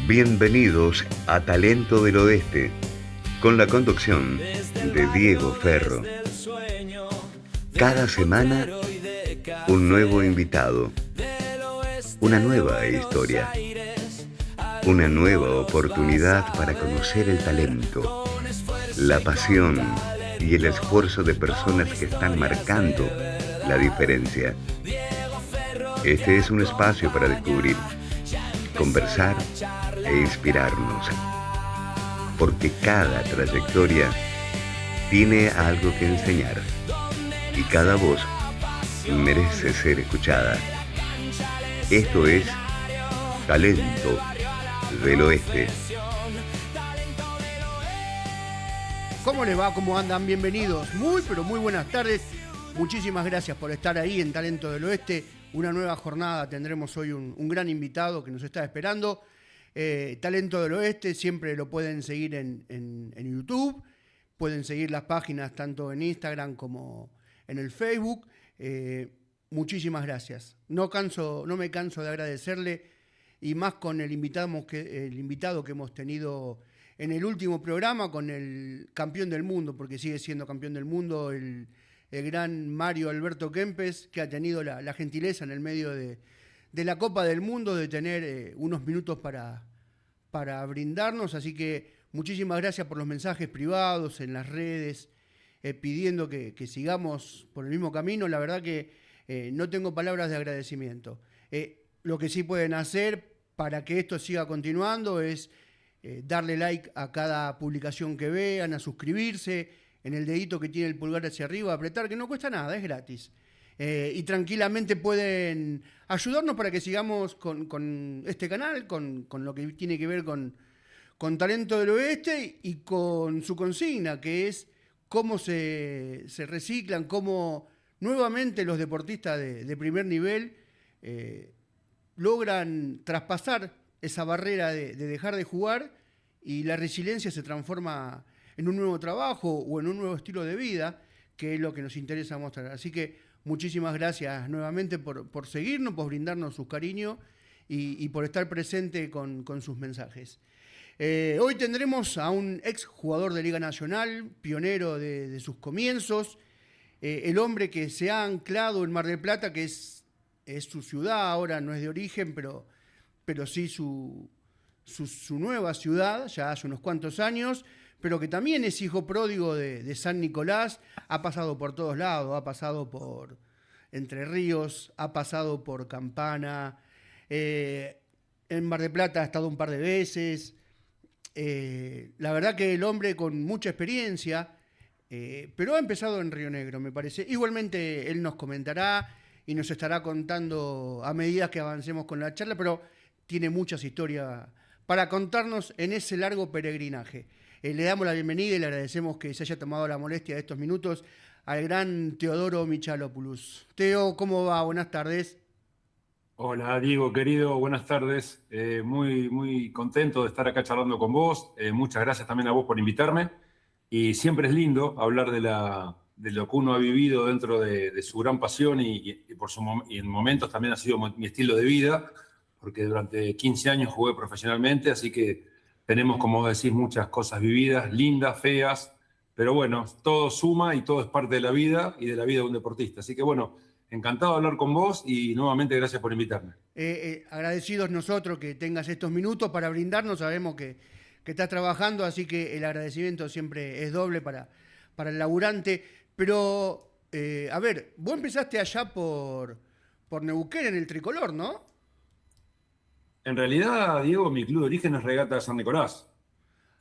Bienvenidos a Talento del Oeste, con la conducción de Diego Ferro. Cada semana, un nuevo invitado, una nueva historia, una nueva oportunidad para conocer el talento, la pasión y el esfuerzo de personas que están marcando la diferencia. Este es un espacio para descubrir, conversar e inspirarnos, porque cada trayectoria tiene algo que enseñar y cada voz merece ser escuchada. Esto es Talento del Oeste. ¿Cómo les va? ¿Cómo andan? Bienvenidos. Pero muy buenas tardes. Muchísimas gracias por estar ahí en Talento del Oeste. Una nueva jornada. Tendremos hoy un gran invitado que nos está esperando. Talento del Oeste, siempre lo pueden seguir en YouTube. Pueden seguir las páginas tanto en Instagram como en el Facebook. Muchísimas gracias. No me canso de agradecerle, y más con el invitado que hemos tenido en el último programa, con el campeón del mundo, porque sigue siendo campeón del mundo, el gran Mario Alberto Kempes, que ha tenido la gentileza en el medio de la Copa del Mundo de tener unos minutos para brindarnos. Así que muchísimas gracias por los mensajes privados en las redes, pidiendo que sigamos por el mismo camino. La verdad que no tengo palabras de agradecimiento. Lo que sí pueden hacer para que esto siga continuando es darle like a cada publicación que vean, a suscribirse, en el dedito que tiene el pulgar hacia arriba, apretar, que no cuesta nada, es gratis. Y tranquilamente pueden ayudarnos para que sigamos con este canal, con lo que tiene que ver con Talento del Oeste y con su consigna, que es cómo se reciclan, cómo nuevamente los deportistas de primer nivel logran traspasar esa barrera de dejar de jugar, y la resiliencia se transforma en un nuevo trabajo o en un nuevo estilo de vida, que es lo que nos interesa mostrar. Así que muchísimas gracias nuevamente por seguirnos, por brindarnos su cariño y por estar presente con sus mensajes. Hoy tendremos a un ex jugador de Liga Nacional, pionero de sus comienzos, el hombre que se ha anclado en Mar del Plata, que es su ciudad, ahora no es de origen, pero sí su nueva ciudad, ya hace unos cuantos años, pero que también es hijo pródigo de San Nicolás. Ha pasado por todos lados, ha pasado por Entre Ríos, ha pasado por Campana, en Mar del Plata ha estado un par de veces. La verdad que el hombre con mucha experiencia, pero ha empezado en Río Negro, me parece. Igualmente él nos comentará y nos estará contando a medida que avancemos con la charla, pero tiene muchas historias para contarnos en ese largo peregrinaje. Le damos la bienvenida y le agradecemos que se haya tomado la molestia de estos minutos al gran Teodoro Michalopoulos. Teo, ¿cómo va? Buenas tardes. Hola Diego, querido, buenas tardes. Muy contento de estar acá charlando con vos. Muchas gracias también a vos por invitarme. Y siempre es lindo hablar de lo que uno ha vivido dentro de su gran pasión y en momentos también ha sido mi estilo de vida, porque durante 15 años jugué profesionalmente, así que tenemos, como vos decís, muchas cosas vividas, lindas, feas, pero bueno, todo suma y todo es parte de la vida y de la vida de un deportista. Así que bueno, encantado de hablar con vos y nuevamente gracias por invitarme. Agradecidos nosotros que tengas estos minutos para brindarnos. Sabemos que estás trabajando, así que el agradecimiento siempre es doble para el laburante. Pero, a ver, vos empezaste allá por Neuquén, en el tricolor, ¿no? En realidad, Diego, mi club de origen es Regata de San Nicolás.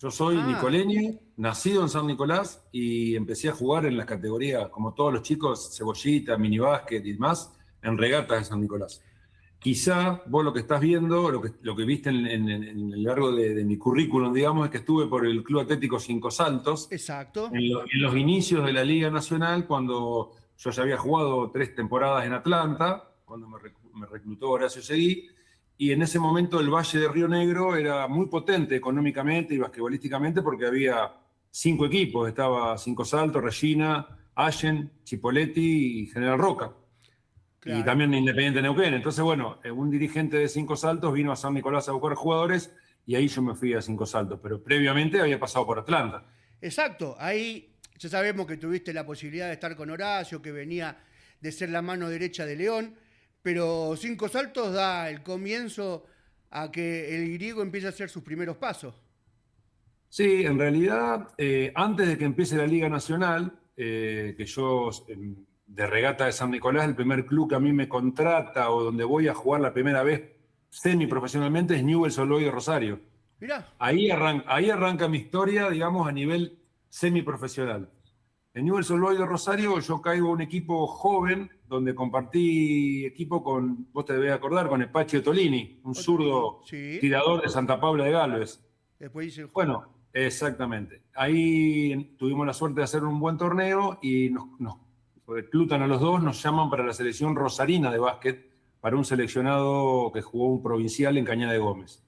Yo soy nicoleño, nacido en San Nicolás, y empecé a jugar en las categorías, como todos los chicos, cebollita, minibásquet y demás, en Regatas de San Nicolás. Quizá vos lo que estás viendo, lo que viste en el largo de mi currículum, digamos, es que estuve por el Club Atlético Cinco Saltos. Exacto. En los inicios de la Liga Nacional, cuando yo ya había jugado 3 temporadas en Atlanta, cuando me reclutó Horacio Seguí. Y en ese momento el Valle de Río Negro era muy potente económicamente y basquetbolísticamente, porque había 5 equipos. Estaba Cinco Saltos, Regina, Allen, Chipolletti y General Roca. Claro. Y también Independiente Neuquén. Entonces, bueno, un dirigente de Cinco Saltos vino a San Nicolás a buscar jugadores y ahí yo me fui a Cinco Saltos, pero previamente había pasado por Atlanta. Exacto, ahí ya sabemos que tuviste la posibilidad de estar con Horacio, que venía de ser la mano derecha de León, pero Cinco Saltos da el comienzo a que el griego empiece a hacer sus primeros pasos. Sí, en realidad, antes de que empiece la Liga Nacional, que yo de Regata de San Nicolás, el primer club que a mí me contrata o donde voy a jugar la primera vez semiprofesionalmente es Newell's Old Boys de Rosario. Mirá. Ahí arranca mi historia, digamos, a nivel semiprofesional. En Newell's Old Boys de Rosario yo caigo a un equipo joven donde compartí equipo con, vos te debes acordar, con el Pachi Ottolini, un zurdo Sí. tirador de Santa Paula de Galvez. Después hice el Bueno, exactamente. Ahí tuvimos la suerte de hacer un buen torneo y nos reclutan a los dos, nos llaman para la selección rosarina de básquet, para un seleccionado que jugó un provincial en Cañada de Gómez.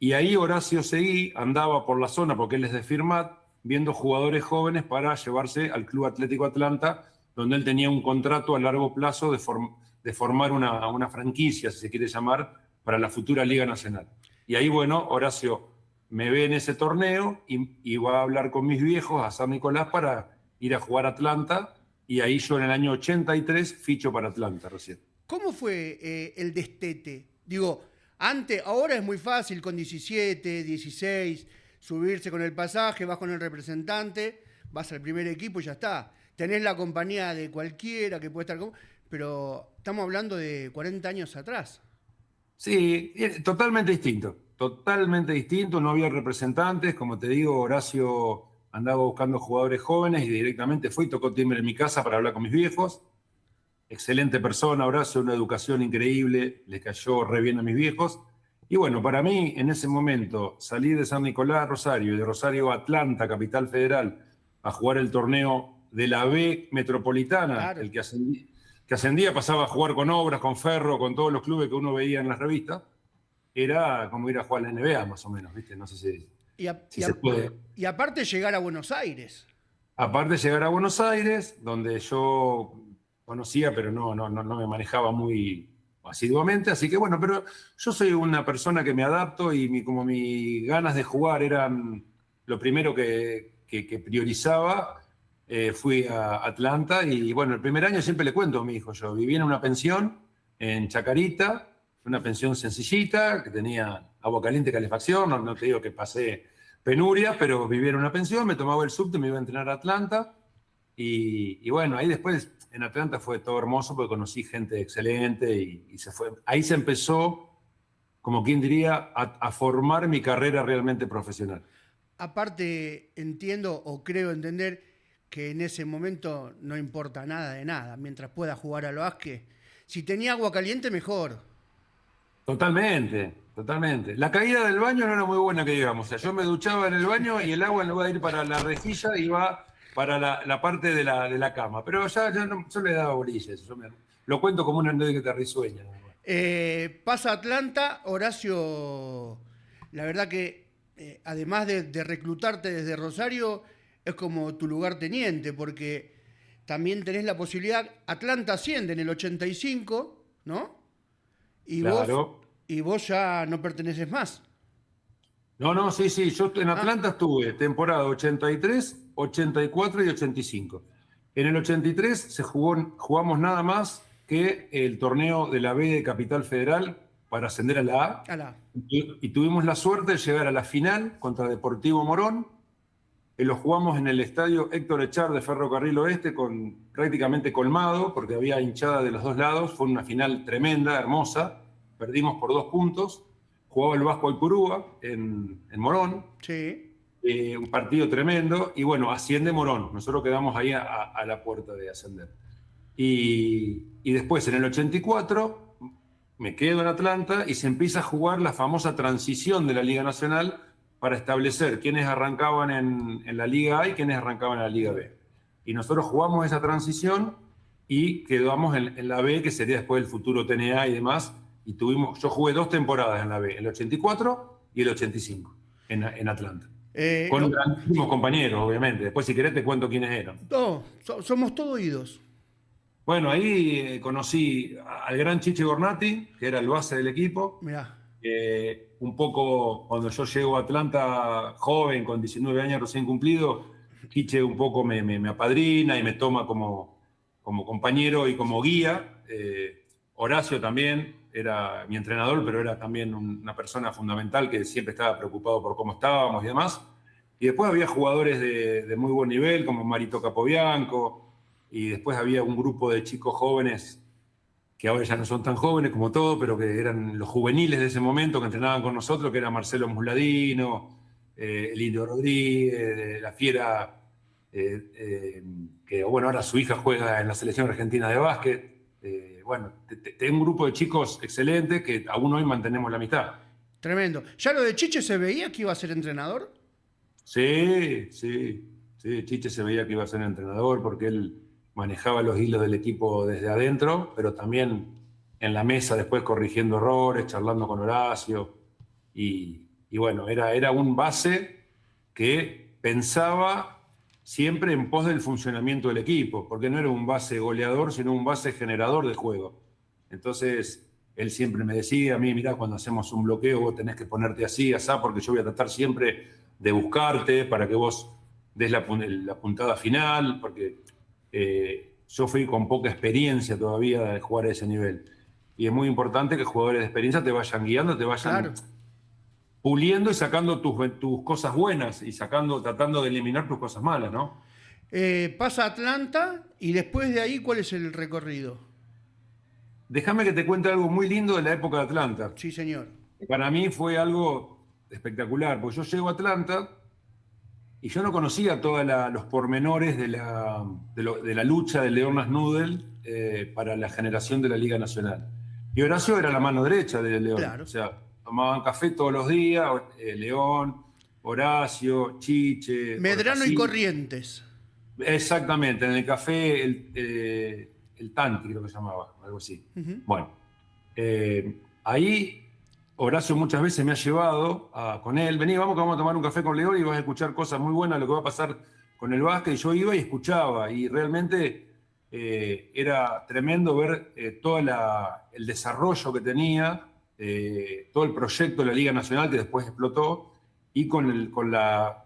Y ahí Horacio Seguí andaba por la zona, porque él es de Firmat, viendo jugadores jóvenes para llevarse al Club Atlético Atlanta, donde él tenía un contrato a largo plazo de formar una franquicia, si se quiere llamar, para la futura Liga Nacional. Y ahí, bueno, Horacio me ve en ese torneo y va a hablar con mis viejos a San Nicolás para ir a jugar a Atlanta, y ahí yo en el año 83 ficho para Atlanta recién. ¿Cómo fue el destete? Digo, ahora es muy fácil con 17, 16, subirse con el pasaje, vas con el representante, vas al primer equipo y ya está. Tenés la compañía de cualquiera que puede estar con... Pero estamos hablando de 40 años atrás. Sí, totalmente distinto, no había representantes, como te digo, Horacio andaba buscando jugadores jóvenes y directamente fue y tocó timbre en mi casa para hablar con mis viejos. Excelente persona, Horacio, una educación increíble, le cayó re bien a mis viejos. Y bueno, para mí, en ese momento, salir de San Nicolás a Rosario y de Rosario a Atlanta, Capital Federal, a jugar el torneo de la B Metropolitana, Claro. el que ascendía, pasaba a jugar con Obras, con Ferro, con todos los clubes que uno veía en las revistas, era como ir a jugar a la NBA, más o menos, ¿viste? No sé si se puede. Y aparte llegar a Buenos Aires. Aparte llegar a Buenos Aires, donde yo conocía, pero no me manejaba muy asiduamente, así que bueno, pero yo soy una persona que me adapto y como mis ganas de jugar eran lo primero que priorizaba, fui a Atlanta y bueno, el primer año siempre le cuento a mi hijo, yo vivía en una pensión en Chacarita, una pensión sencillita, que tenía agua caliente, calefacción, no te digo que pasé penuria, pero vivía en una pensión, me tomaba el subte, me iba a entrenar a Atlanta y bueno, ahí después en Atlanta fue todo hermoso porque conocí gente excelente y se fue. Ahí se empezó, como quien diría, a formar mi carrera realmente profesional. Aparte, entiendo o creo entender que en ese momento no importa nada de nada, mientras pueda jugar al básquet. Si tenía agua caliente, mejor. Totalmente. La caída del baño no era muy buena, que digamos. O sea, yo me duchaba en el baño y el agua en lugar de ir para la rejilla iba para la parte de la cama. Pero ya no, yo le daba bolillas. Lo cuento como una anécdota risueña. Pasa a Atlanta, Horacio, la verdad que además de reclutarte desde Rosario, es como tu lugarteniente, porque también tenés la posibilidad, Atlanta asciende en el 85, ¿no? Y Claro. vos ya no perteneces más. No, sí. Yo en Atlanta estuve temporada 83, 84 y 85. En el 83 jugamos nada más que el torneo de la B de Capital Federal para ascender a la A. Y tuvimos la suerte de llegar a la final contra Deportivo Morón. Lo jugamos en el estadio Héctor Echar de Ferrocarril Oeste, prácticamente colmado, porque había hinchada de los dos lados. Fue una final tremenda, hermosa. Perdimos por 2 puntos. Jugaba el Vasco Alcurúa en Morón. Sí. Un partido tremendo. Y bueno, asciende Morón. Nosotros quedamos ahí a la puerta de ascender. Y después, en el 84, me quedo en Atlanta y se empieza a jugar la famosa transición de la Liga Nacional para establecer quiénes arrancaban en la Liga A y quiénes arrancaban en la Liga B. Y nosotros jugamos esa transición y quedamos en la B, que sería después el futuro TNA y demás. Y yo jugué 2 temporadas en la B, el 84 y el 85, en Atlanta. Con grandísimos compañeros, obviamente. Después, si querés, te cuento quiénes eran. No, somos todos oídos. Bueno, ahí conocí al gran Chiche Gornati, que era el base del equipo. Mirá. Un poco cuando yo llego a Atlanta joven, con 19 años recién cumplido, Chiche un poco me apadrina y me toma como compañero y como guía. Horacio también era mi entrenador, pero era también una persona fundamental que siempre estaba preocupado por cómo estábamos y demás. Y después había jugadores de muy buen nivel, como Marito Capobianco, y después había un grupo de chicos jóvenes que ahora ya no son tan jóvenes como todo, pero que eran los juveniles de ese momento que entrenaban con nosotros, que era Marcelo Musladino, el Indio Rodríguez, la Fiera, que bueno, ahora su hija juega en la selección argentina de básquet. Bueno, tengo un grupo de chicos excelentes que aún hoy mantenemos la amistad. Tremendo. ¿Ya lo de Chiche se veía que iba a ser entrenador? Sí, Chiche se veía que iba a ser entrenador porque él manejaba los hilos del equipo desde adentro, pero también en la mesa después corrigiendo errores, charlando con Horacio. Y bueno, era un base que pensaba siempre en pos del funcionamiento del equipo, porque no era un base goleador, sino un base generador de juego. Entonces, él siempre me decía a mí, mirá, cuando hacemos un bloqueo vos tenés que ponerte así, asá, porque yo voy a tratar siempre de buscarte para que vos des la puntada final, porque yo fui con poca experiencia todavía de jugar a ese nivel. Y es muy importante que jugadores de experiencia te vayan guiando, te vayan puliendo y sacando tus cosas buenas y tratando de eliminar tus cosas malas, ¿no? Pasa a Atlanta y después de ahí, ¿cuál es el recorrido? Déjame que te cuente algo muy lindo de la época de Atlanta. Sí, señor. Para mí fue algo espectacular, porque yo llego a Atlanta y yo no conocía todos los pormenores de la lucha de León Nasnudel para la generación de la Liga Nacional. Y Horacio era la mano derecha de León. Claro. O sea, tomaban café todos los días, León, Horacio, Chiche. Medrano y Corrientes. Exactamente, en el café el Tanti, creo que se llamaba, algo así. Bueno, ahí Horacio muchas veces me ha llevado con él, vení, vamos a tomar un café con León y vas a escuchar cosas muy buenas, lo que va a pasar con el básquet. Y yo iba y escuchaba, y realmente era tremendo ver todo el desarrollo que tenía, todo el proyecto de la Liga Nacional que después explotó, y con la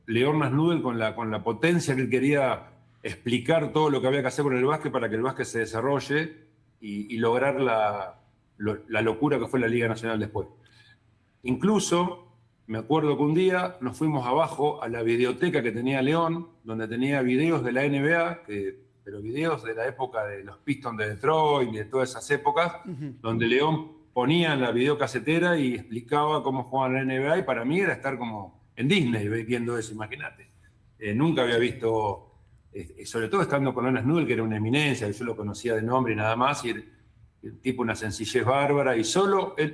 León Nasnudel, con la potencia que él quería explicar todo lo que había que hacer con el básquet para que el básquet se desarrolle y lograr la locura que fue la Liga Nacional después. Incluso, me acuerdo que un día nos fuimos abajo a la videoteca que tenía León, donde tenía videos de la NBA, pero videos de la época de los Pistons de Detroit y de todas esas épocas, donde León ponía en la videocasetera y explicaba cómo jugaban la NBA, y para mí era estar como en Disney viendo eso, imagínate. Nunca había visto, sobre todo estando con León Nasnudel, que era una eminencia, que yo lo conocía de nombre y nada más, y el tipo una sencillez bárbara, y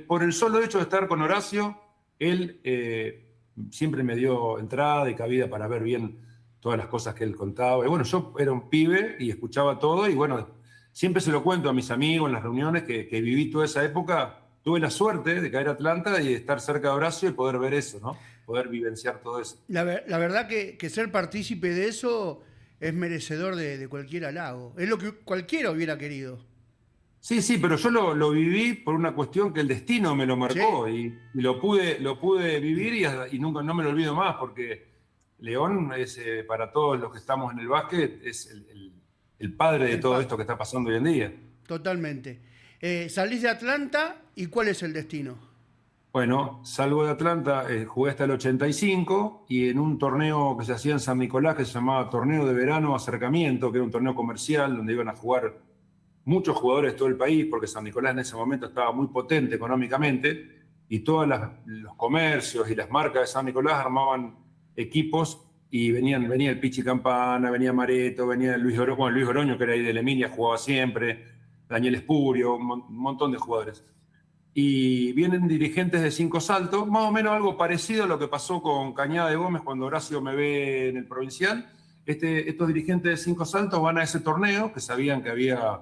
por el solo hecho de estar con Horacio, él siempre me dio entrada y cabida para ver bien todas las cosas que él contaba. Y bueno, yo era un pibe y escuchaba todo, y bueno, siempre se lo cuento a mis amigos en las reuniones que viví toda esa época. Tuve la suerte de caer a Atlanta y de estar cerca de Horacio y poder ver eso, ¿no? Poder vivenciar todo eso. La verdad que ser partícipe de eso es merecedor de cualquier halago. Es lo que cualquiera hubiera querido. Sí, pero yo lo viví por una cuestión que el destino me lo marcó, ¿sí? y lo pude vivir y nunca, no me lo olvido más, porque León es, para todos los que estamos en el básquet, es el padre de todo esto que está pasando hoy en día. Totalmente. Salís de Atlanta, ¿y cuál es el destino? Bueno, salgo de Atlanta, jugué hasta el 85, y en un torneo que se hacía en San Nicolás, que se llamaba Torneo de Verano Acercamiento, que era un torneo comercial donde iban a jugar muchos jugadores de todo el país, porque San Nicolás en ese momento estaba muy potente económicamente, y todos los comercios y las marcas de San Nicolás armaban equipos, y venía el Pichi Campana, venía Mareto, venía Luis Oroño, que era ahí de la Emilia, jugaba siempre, Daniel Espurio, un montón de jugadores. Y vienen dirigentes de Cinco Saltos, más o menos algo parecido a lo que pasó con Cañada de Gómez cuando Horacio me ve en el Provincial. Estos dirigentes de Cinco Saltos van a ese torneo, que sabían que había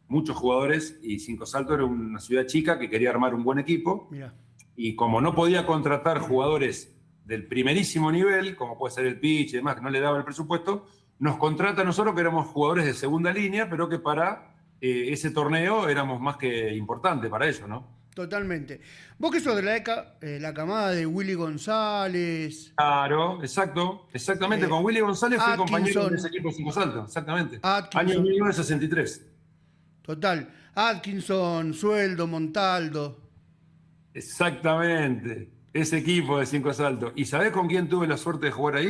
muchos jugadores, y Cinco Saltos era una ciudad chica que quería armar un buen equipo. Mirá. Y como no podía contratar jugadores del primerísimo nivel, como puede ser el pitch y demás, que no le daba el presupuesto, nos contrata a nosotros, que éramos jugadores de segunda línea, pero que para ese torneo éramos más que importantes para ellos, ¿no? Totalmente. Vos que sos de la camada de Willy González, Claro, exacto, exactamente. eh, Con Willy González fui compañero de ese Atkinson, equipo de Cinco Saltos, exactamente. Año Atkinson, 1963. total, Atkinson, Sueldo, Montaldo. Exactamente. Ese equipo de Cinco Saltos. ¿Y sabés con quién tuve la suerte de jugar ahí?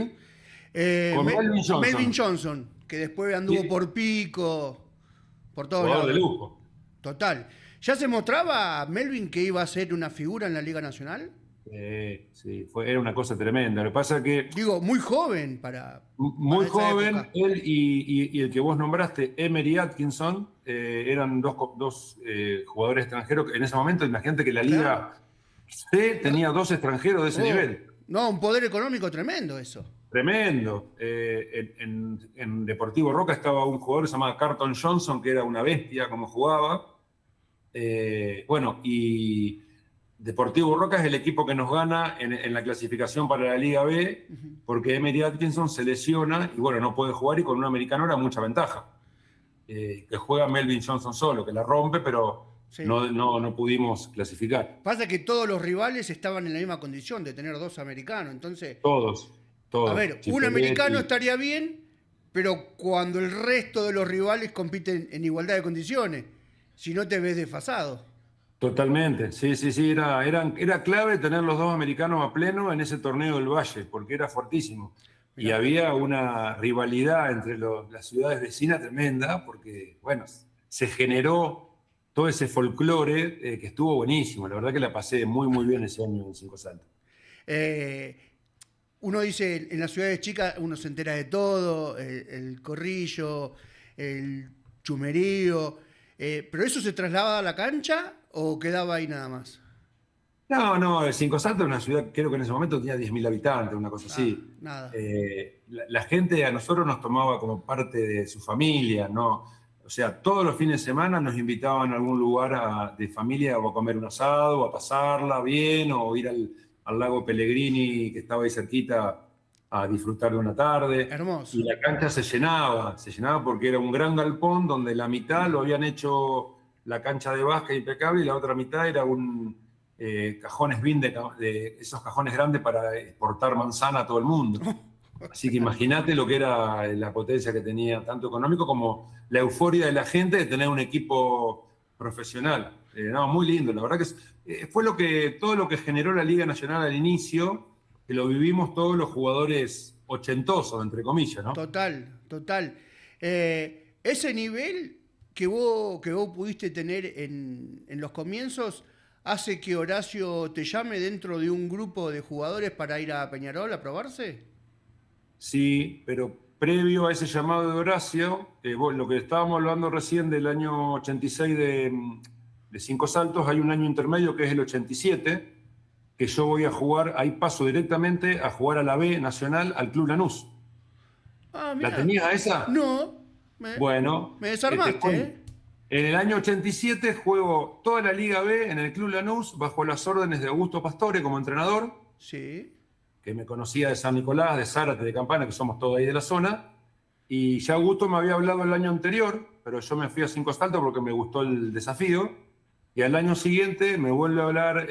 Con Melvin Melvin Johnson. Johnson, que después anduvo Sí, por Pico, por todos jugador de lados. lujo. Total. ¿Ya se mostraba Melvin que iba a ser una figura en la Liga Nacional? Sí, era una cosa tremenda. Lo que pasa es que Digo, muy joven para muy esa joven, época. él y el que vos nombraste, Emery Atkinson, eran dos jugadores extranjeros. En ese momento, imagínate que la Claro. Liga C tenía dos extranjeros de ese Oh, nivel. no, un poder económico tremendo eso. Tremendo. En Deportivo Roca estaba un jugador que se llamaba Carlton Johnson, que era una bestia como jugaba. Bueno, y Deportivo Roca es el equipo que nos gana en la clasificación para la Liga B, porque Emery Atkinson se lesiona y bueno, no puede jugar y con un americano era mucha ventaja. Que juega Melvin Johnson solo, que la rompe, pero Sí. no pudimos clasificar. Pasa que todos los rivales estaban en la misma condición de tener dos americanos. Entonces, Todos, a todos. ver, un americano Chipoletti. estaría bien, pero cuando el resto de los rivales compiten en igualdad de condiciones, si no te ves desfasado. Totalmente, sí, era clave tener los dos americanos a pleno en ese torneo del Valle, porque era fortísimo. Y Mirá. había una rivalidad entre las ciudades vecinas tremenda, porque, bueno, se generó todo ese folclore que estuvo buenísimo. La verdad que la pasé muy, muy bien ese año en Cinco Saltos. Eh, Uno dice, en las ciudades chicas uno se entera de todo, el corrillo, el chumerío, pero ¿eso se trasladaba a la cancha o quedaba ahí nada más? No, Cinco Saltos es una ciudad, creo que en ese momento tenía 10.000 habitantes, una cosa Ah, así. nada. La gente a nosotros nos tomaba como parte de su familia, ¿no? O sea, todos los fines de semana nos invitaban a algún lugar de familia o a comer un asado, o a pasarla bien, o ir al lago Pellegrini, que estaba ahí cerquita, a disfrutar de una tarde. Y Hermoso. la cancha se llenaba porque era un gran galpón donde la mitad lo habían hecho la cancha de básquet impecable y la otra mitad era un cajones bin de esos cajones grandes para exportar manzana a todo el mundo. Así que imagínate lo que era la potencia que tenía, tanto económico como la euforia de la gente de tener un equipo profesional. No, muy lindo, la verdad que fue todo lo que generó la Liga Nacional al inicio, que lo vivimos todos los jugadores ochentosos, entre comillas, ¿no? Total, total. Ese nivel que vos pudiste tener en los comienzos hace que Horacio te llame dentro de un grupo de jugadores para ir a Peñarol a probarse. Sí, pero previo a ese llamado de Horacio, lo que estábamos hablando recién del año 86 de Cinco Saltos, hay un año intermedio que es el 87, que yo voy a jugar, ahí paso directamente a jugar a la B Nacional, al Club Lanús. Ah, ¿La mira. tenías a esa? No, Bueno, me te desarmaste, cuento. ¿eh? En el año 87 juego toda la Liga B en el Club Lanús bajo las órdenes de Augusto Pastore como entrenador, Sí. que me conocía de San Nicolás, de Zárate, de Campana, que somos todos ahí de la zona. Y ya Augusto me había hablado el año anterior, pero yo me fui a Cinco Saltos porque me gustó el desafío. Y al año siguiente me vuelve a hablar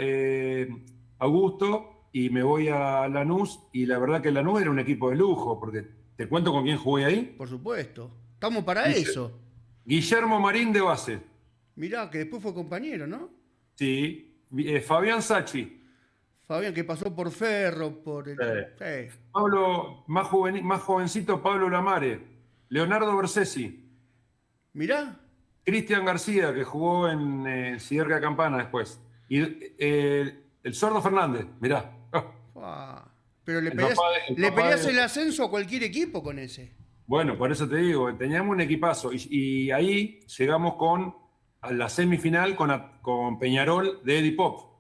Augusto y me voy a Lanús. Y la verdad que Lanús era un equipo de lujo, porque te cuento con quién jugué ahí. Por supuesto. Estamos para Guille- eso. Guillermo Marín de base. Mirá, que después fue compañero, ¿no? Sí. Fabián Sachi. Fabián, que pasó por Ferro, por el... Sí. Pablo, más jovencito, Pablo Lamare. Leonardo Bersesi. Mirá. Cristian García, que jugó en Siderca Campana después. Y el Sordo Fernández, mirá. Ah, pero le El peleás, papá le papá peleás el ascenso a cualquier equipo con ese. Bueno, por eso te digo, teníamos un equipazo. Y ahí llegamos a la semifinal con Peñarol de Eddie Pop.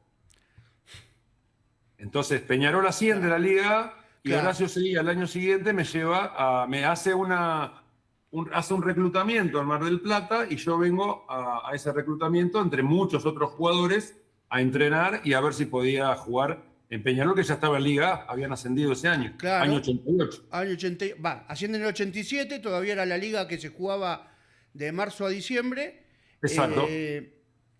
Entonces, Peñarol asciende a la Liga y Claro. Horacio Seguí al año siguiente me hace un reclutamiento en Mar del Plata y yo vengo a ese reclutamiento entre muchos otros jugadores a entrenar y a ver si podía jugar en Peñarol, que ya estaba en Liga A, habían ascendido ese año, Claro. año 88. Año 80, asciende en el 87, todavía era la liga que se jugaba de marzo a diciembre. Exacto.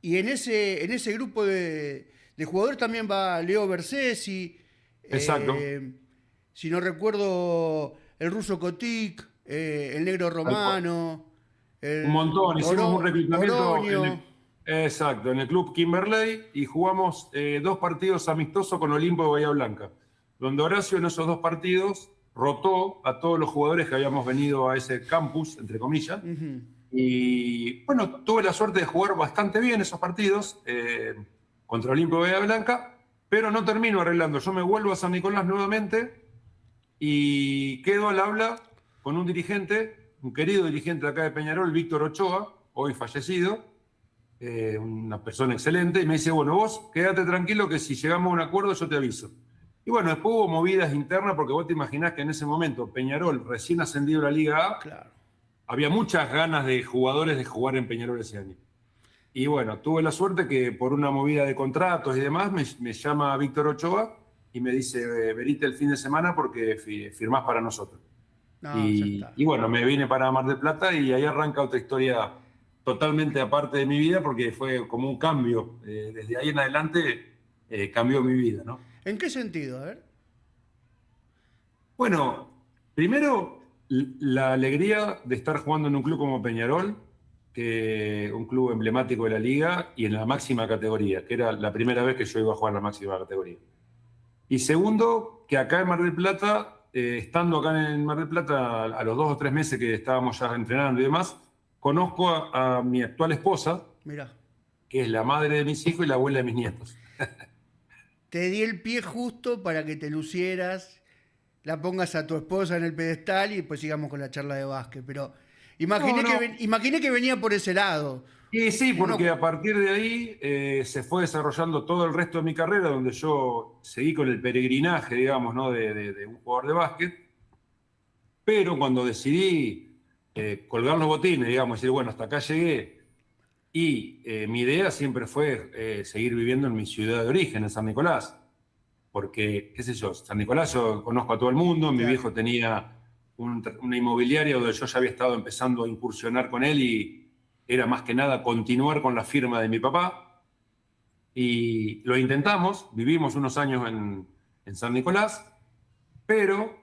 Y en ese grupo de jugadores también va Leo Bersesi, Exacto. si no recuerdo, el ruso Kotik, el negro Romano, Un montón, hicimos un reclutamiento Oroño. exacto, en el club Kimberley y jugamos 2 partidos amistosos con Olimpo de Bahía Blanca, donde Horacio en esos 2 partidos rotó a todos los jugadores que habíamos venido a ese campus, entre comillas, y bueno, tuve la suerte de jugar bastante bien esos partidos contra Olimpo de Bahía Blanca, pero no termino arreglando. Yo me vuelvo a San Nicolás nuevamente y quedo al habla con un dirigente, un querido dirigente de acá de Peñarol, Víctor Ochoa, hoy fallecido, una persona excelente, y me dice, bueno, vos quédate tranquilo que si llegamos a un acuerdo yo te aviso. Y bueno, después hubo movidas internas, porque vos te imaginás que en ese momento Peñarol, recién ascendido a la Liga A, Claro. había muchas ganas de jugadores de jugar en Peñarol ese año. Y bueno, tuve la suerte que por una movida de contratos y demás, me llama Víctor Ochoa y me dice, venite el fin de semana porque firmás para nosotros. No, ya está. Y bueno, me vine para Mar del Plata y ahí arranca otra historia totalmente aparte de mi vida porque fue como un cambio. Desde ahí en adelante cambió mi vida, ¿no? ¿En qué sentido? A ver. Bueno, primero la alegría de estar jugando en un club como Peñarol, que un club emblemático de la liga y en la máxima categoría, que era la primera vez que yo iba a jugar en la máxima categoría. Y segundo, que acá en Mar del Plata, estando acá en Mar del Plata a los 2 o 3 meses que estábamos ya entrenando y demás, conozco a mi actual esposa, Mirá. que es la madre de mis hijos y la abuela de mis nietos. Te di el pie justo para que te lucieras, la pongas a tu esposa en el pedestal y después sigamos con la charla de básquet. Pero imaginé, No. imaginé que venía por ese lado. Y sí, Uno- porque a partir de ahí se fue desarrollando todo el resto de mi carrera, donde yo seguí con el peregrinaje, digamos, ¿no? de un jugador de básquet. Pero cuando decidí colgar los botines, digamos, decir, bueno, hasta acá llegué, y mi idea siempre fue seguir viviendo en mi ciudad de origen, en San Nicolás. Porque, qué sé yo, San Nicolás yo conozco a todo el mundo, mi Claro. viejo tenía una inmobiliaria donde yo ya había estado empezando a incursionar con él y era más que nada continuar con la firma de mi papá. Y lo intentamos, vivimos unos años en San Nicolás, pero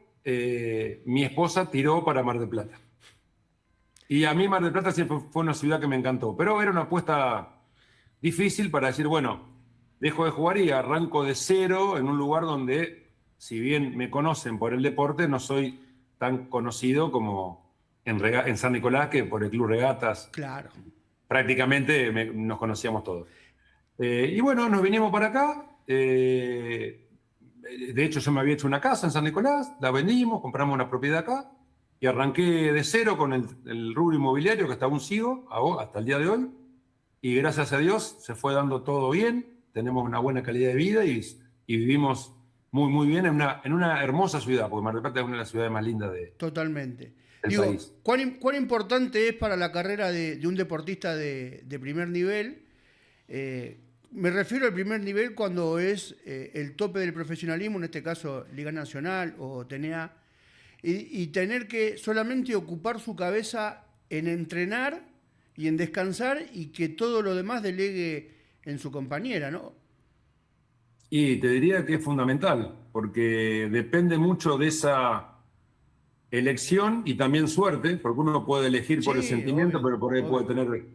mi esposa tiró para Mar del Plata. Y a mí Mar del Plata siempre fue una ciudad que me encantó, pero era una apuesta difícil para decir, bueno, dejo de jugar y arranco de cero en un lugar donde, si bien me conocen por el deporte, no soy tan conocido como en San Nicolás, que por el Club Regatas Claro. prácticamente nos conocíamos todos. Y bueno, nos vinimos para acá. De hecho, yo me había hecho una casa en San Nicolás, la vendimos, compramos una propiedad acá y arranqué de cero con el rubro inmobiliario que hasta aún sigo, hasta el día de hoy. Y gracias a Dios se fue dando todo bien, tenemos una buena calidad de vida y vivimos muy, muy bien en una hermosa ciudad, porque Mar del Plata es una de las ciudades más lindas Totalmente. del Digo, país. ¿cuán importante es para la carrera de un deportista de primer nivel? Me refiero al primer nivel cuando es el tope del profesionalismo, en este caso Liga Nacional o TNA, y tener que solamente ocupar su cabeza en entrenar y en descansar y que todo lo demás delegue en su compañera, ¿no? Y te diría que es fundamental, porque depende mucho de esa elección y también suerte, porque uno puede elegir por el Sí, sentimiento, obvio, pero por ahí puede obvio. tener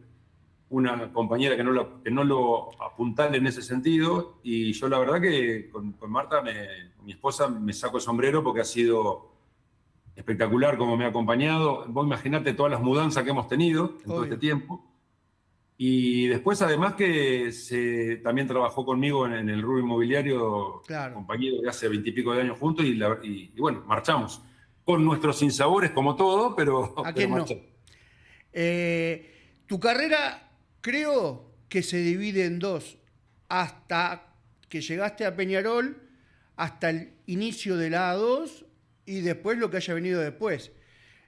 una compañera que no lo apuntale en ese sentido. Y yo la verdad que con Marta, mi esposa, me saco el sombrero porque ha sido espectacular como me ha acompañado. Vos imaginate todas las mudanzas que hemos tenido en todo Obvio. este tiempo. Y después, además, que también trabajó conmigo en el rubro inmobiliario, Claro. compañero de hace 20 y pico de años juntos, y bueno, marchamos. Con nuestros sinsabores, como todo, pero ¿A quién no? marchamos. Tu carrera creo que se divide en dos. Hasta que llegaste a Peñarol, hasta el inicio de la A2 y después lo que haya venido después.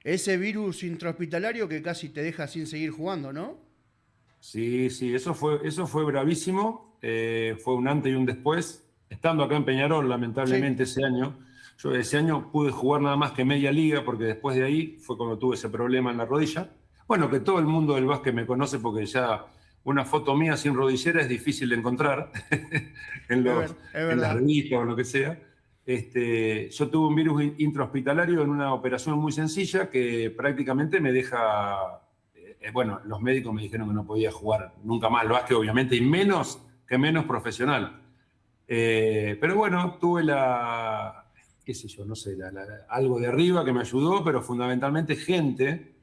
Ese virus intrahospitalario que casi te deja sin seguir jugando, ¿no? Sí, sí, eso fue bravísimo. Fue un antes y un después. Estando acá en Peñarol, lamentablemente, ese año, yo ese año pude jugar nada más que media liga, porque después de ahí fue cuando tuve ese problema en la rodilla. Bueno, que todo el mundo del básquet me conoce porque ya una foto mía sin rodillera es difícil de encontrar en las revistas o lo que sea. Yo tuve un virus intrahospitalario en una operación muy sencilla que prácticamente me deja... bueno, los médicos me dijeron que no podía jugar nunca más al básquet, obviamente, y menos profesional. Pero bueno, tuve qué sé yo, no sé, algo de arriba que me ayudó, pero fundamentalmente gente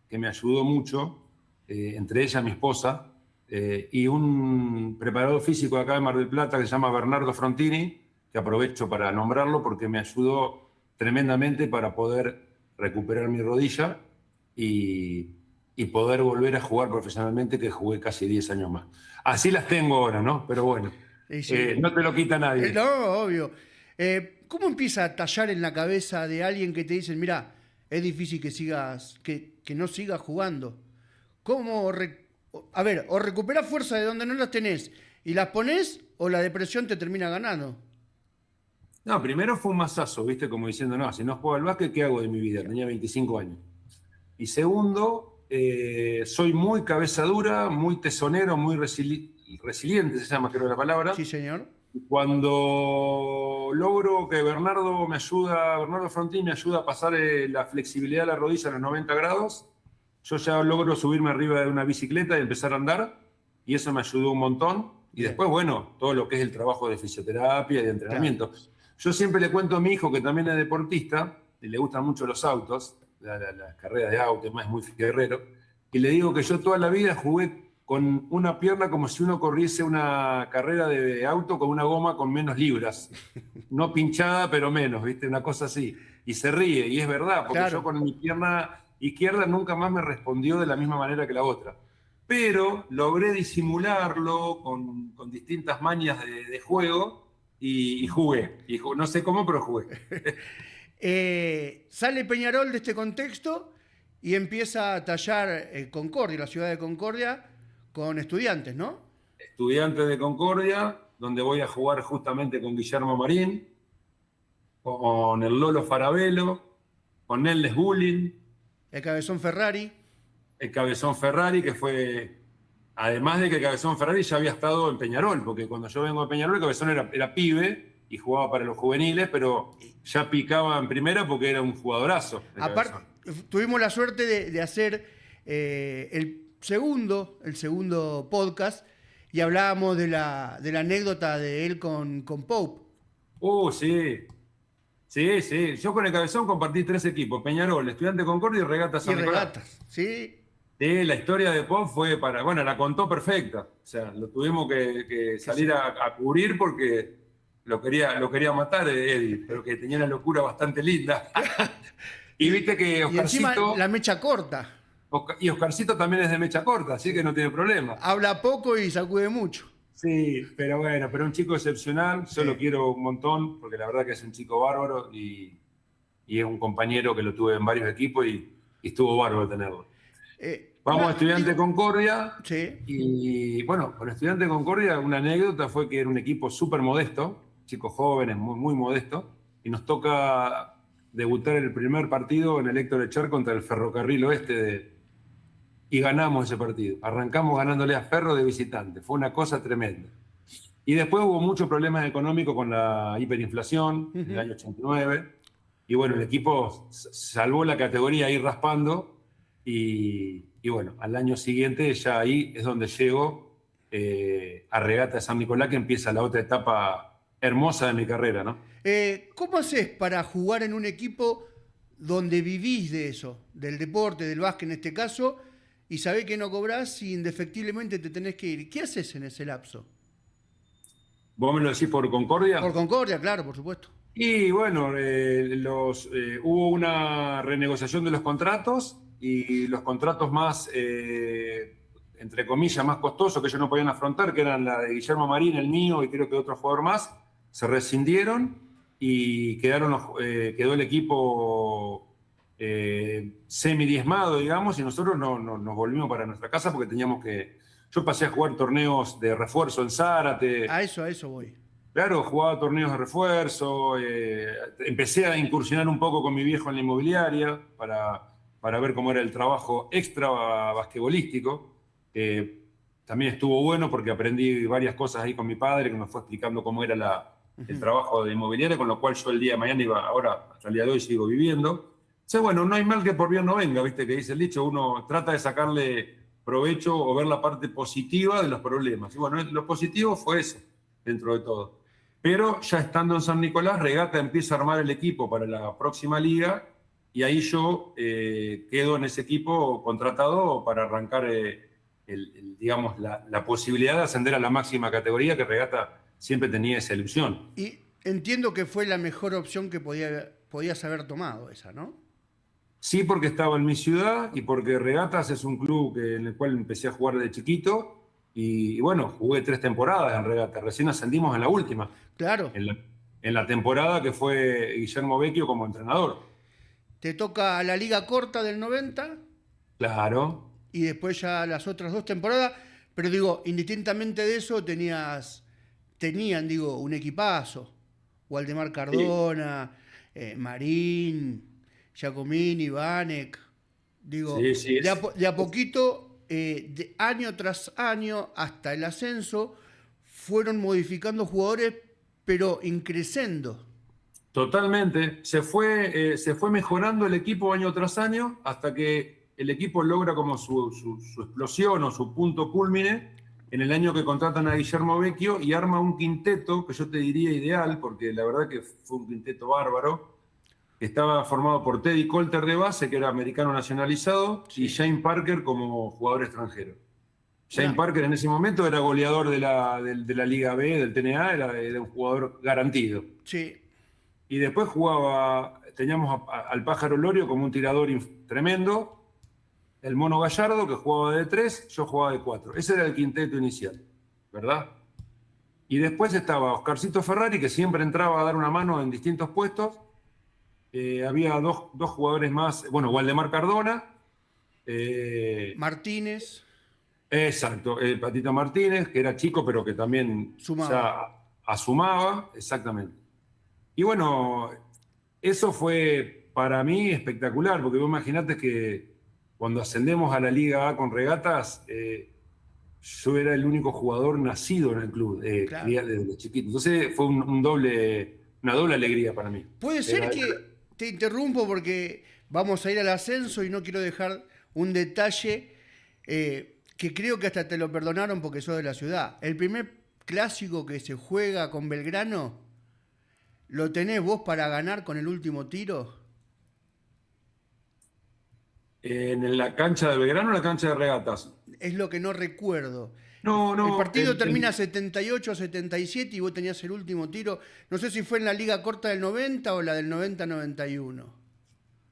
que me ayudó mucho, entre ellas mi esposa, y un preparador físico de acá de Mar del Plata que se llama Bernardo Frontini, que aprovecho para nombrarlo porque me ayudó tremendamente para poder recuperar mi rodilla y poder volver a jugar profesionalmente, que jugué casi 10 años más. Así las tengo ahora, ¿no? Pero bueno, sí. No te lo quita nadie. No, obvio. ¿Cómo empieza a tallar en la cabeza de alguien que te dicen, mira, es difícil que no sigas jugando? ¿Cómo? A ver, o recuperás fuerza de donde no las tenés y las ponés, o la depresión te termina ganando. No, primero fue un mazazo, ¿viste? Como diciendo, no, si no juego al básquet, ¿qué hago de mi vida? Tenía 25 años. Y segundo, soy muy cabeza dura, muy tesonero, muy resiliente, se llama, creo, la palabra. Sí, señor. Cuando logro que Bernardo Frontini me ayuda a pasar la flexibilidad de la rodilla a los 90 grados, yo ya logro subirme arriba de una bicicleta y empezar a andar, y eso me ayudó un montón. Y Bien. después, bueno, todo lo que es el trabajo de fisioterapia y de entrenamiento. Claro. Yo siempre le cuento a mi hijo, que también es deportista, y le gustan mucho los autos, las carreras de autos, más es muy guerrero, y le digo que yo toda la vida jugué con una pierna como si uno corriese una carrera de auto con una goma con menos libras. No pinchada, pero menos, ¿viste? Una cosa así. Y se ríe, y es verdad, porque claro, yo con mi pierna izquierda nunca más me respondió de la misma manera que la otra. Pero logré disimularlo con distintas mañas de juego y jugué. No sé cómo, pero jugué. Sale Peñarol de este contexto y empieza a tallar Concordia, la ciudad de Concordia, con Estudiantes, ¿no? Estudiantes de Concordia, donde voy a jugar justamente con Guillermo Marín, con el Lolo Farabello, con Neldes Bulling. El Cabezón Ferrari. El Cabezón Ferrari, que fue... Además de que el Cabezón Ferrari ya había estado en Peñarol, porque cuando yo vengo de Peñarol, el Cabezón era pibe y jugaba para los juveniles, pero ya picaba en primera porque era un jugadorazo. Aparte, tuvimos la suerte de hacer el segundo podcast y hablábamos de la anécdota de él con Pope. Sí. Sí. Yo con el Cabezón compartí 3 equipos: Peñarol, Estudiante de Concordia y Regatas San Nicolás. Regatas, sí. Sí, la historia de Pope fue la contó perfecta. O sea, lo tuvimos que salir a cubrir porque lo quería matar Eddie, pero que tenía una locura bastante linda. Y viste que Oscarcito... Y encima la mecha corta. Y Oscarcito también es de mecha corta, así que no tiene problema. Habla poco y sacude mucho. Sí, pero bueno, pero un chico excepcional. Yo lo quiero un montón, porque la verdad que es un chico bárbaro y es un compañero que lo tuve en varios equipos y estuvo bárbaro tenerlo. Vamos a Estudiante de Concordia. Sí. Y bueno, con Estudiante de Concordia una anécdota fue que era un equipo súper modesto, chicos jóvenes, muy, muy modestos, y nos toca debutar el primer partido en el Héctor Echar contra el Ferrocarril Oeste y ganamos ese partido. Arrancamos ganándole a Ferro de visitante. Fue una cosa tremenda. Y después hubo muchos problemas económicos con la hiperinflación en el año 89. Y bueno, el equipo salvó la categoría ahí raspando. Y bueno, al año siguiente ya ahí es donde llego a Regata de San Nicolás, que empieza la otra etapa hermosa de mi carrera, ¿no? ¿Cómo haces para jugar en un equipo donde vivís de eso, del deporte, del básquet en este caso, y sabés que no cobrás y indefectiblemente te tenés que ir? ¿Qué haces en ese lapso? ¿Vos me lo decís por Concordia? Por Concordia, claro, por supuesto. Y bueno, hubo una renegociación de los contratos, y los contratos más, entre comillas, más costosos que ellos no podían afrontar, que eran la de Guillermo Marín, el mío y creo que otro jugador más, se rescindieron y quedó el equipo semi-diezmado, digamos, y nosotros nos volvimos para nuestra casa porque teníamos que... Yo pasé a jugar torneos de refuerzo en Zárate. A eso voy. Claro, jugaba torneos de refuerzo, empecé a incursionar un poco con mi viejo en la inmobiliaria para ver cómo era el trabajo extra basquetbolístico. también estuvo bueno porque aprendí varias cosas ahí con mi padre, que me fue explicando cómo era el trabajo de inmobiliaria, con lo cual yo el día de mañana ahora hasta el día de hoy sigo viviendo. Entonces, bueno, no hay mal que por bien no venga, ¿viste? Que dice el dicho, uno trata de sacarle provecho o ver la parte positiva de los problemas. Y bueno, lo positivo fue eso, dentro de todo. Pero ya estando en San Nicolás, Regata empieza a armar el equipo para la próxima liga y ahí yo quedo en ese equipo contratado para arrancar, digamos, la posibilidad de ascender a la máxima categoría, que Regata siempre tenía esa ilusión. Y entiendo que fue la mejor opción que podías haber tomado esa, ¿no? Sí, porque estaba en mi ciudad y porque Regatas es un club en el cual empecé a jugar de chiquito y bueno, jugué 3 temporadas en Regatas. Recién ascendimos en la última. Claro. En la temporada que fue Guillermo Vecchio como entrenador. Te toca la liga corta del 90 Claro. y después ya las otras 2 temporadas, pero digo, indistintamente de eso tenían, digo, un equipazo. Waldemar Cardona, Marín, Giacomini, Vanek. Digo, Sí, sí, de a poquito, de año tras año, hasta el ascenso, fueron modificando jugadores, pero increciendo. Totalmente. Se fue mejorando el equipo año tras año hasta que el equipo logra como su explosión o su punto cúlmine en el año que contratan a Guillermo Vecchio y arma un quinteto que yo te diría ideal, porque la verdad que fue un quinteto bárbaro. Estaba formado por Teddy Colter de base, que era americano nacionalizado, sí, y Shane Parker como jugador extranjero. Shane Parker en ese momento era goleador de la Liga B, del TNA, era un jugador garantido. Sí. Y después teníamos al Pájaro Lorio como un tirador tremendo, el Mono Gallardo que jugaba de 3, yo jugaba de 4. Ese era el quinteto inicial, ¿verdad? Y después estaba Oscarcito Ferrari, que siempre entraba a dar una mano en distintos puestos. Había dos jugadores más, bueno, Waldemar Cardona. Martínez. Exacto, el Patito Martínez, que era chico, pero que también sumaba, exactamente. Y bueno, eso fue para mí espectacular, porque vos imaginate que cuando ascendemos a la Liga A con Regatas, yo era el único jugador nacido en el club, claro, desde chiquito. Entonces fue una doble alegría para mí. Puede ser que te interrumpo porque vamos a ir al ascenso y no quiero dejar un detalle que creo que hasta te lo perdonaron porque sos de la ciudad. El primer clásico que se juega con Belgrano, ¿lo tenés vos para ganar con el último tiro? ¿En la cancha de Belgrano o en la cancha de Regatas? Es lo que no recuerdo. No. El partido termina 78-77 y vos tenías el último tiro. No sé si fue en la Liga Corta del 90 o la del 90-91.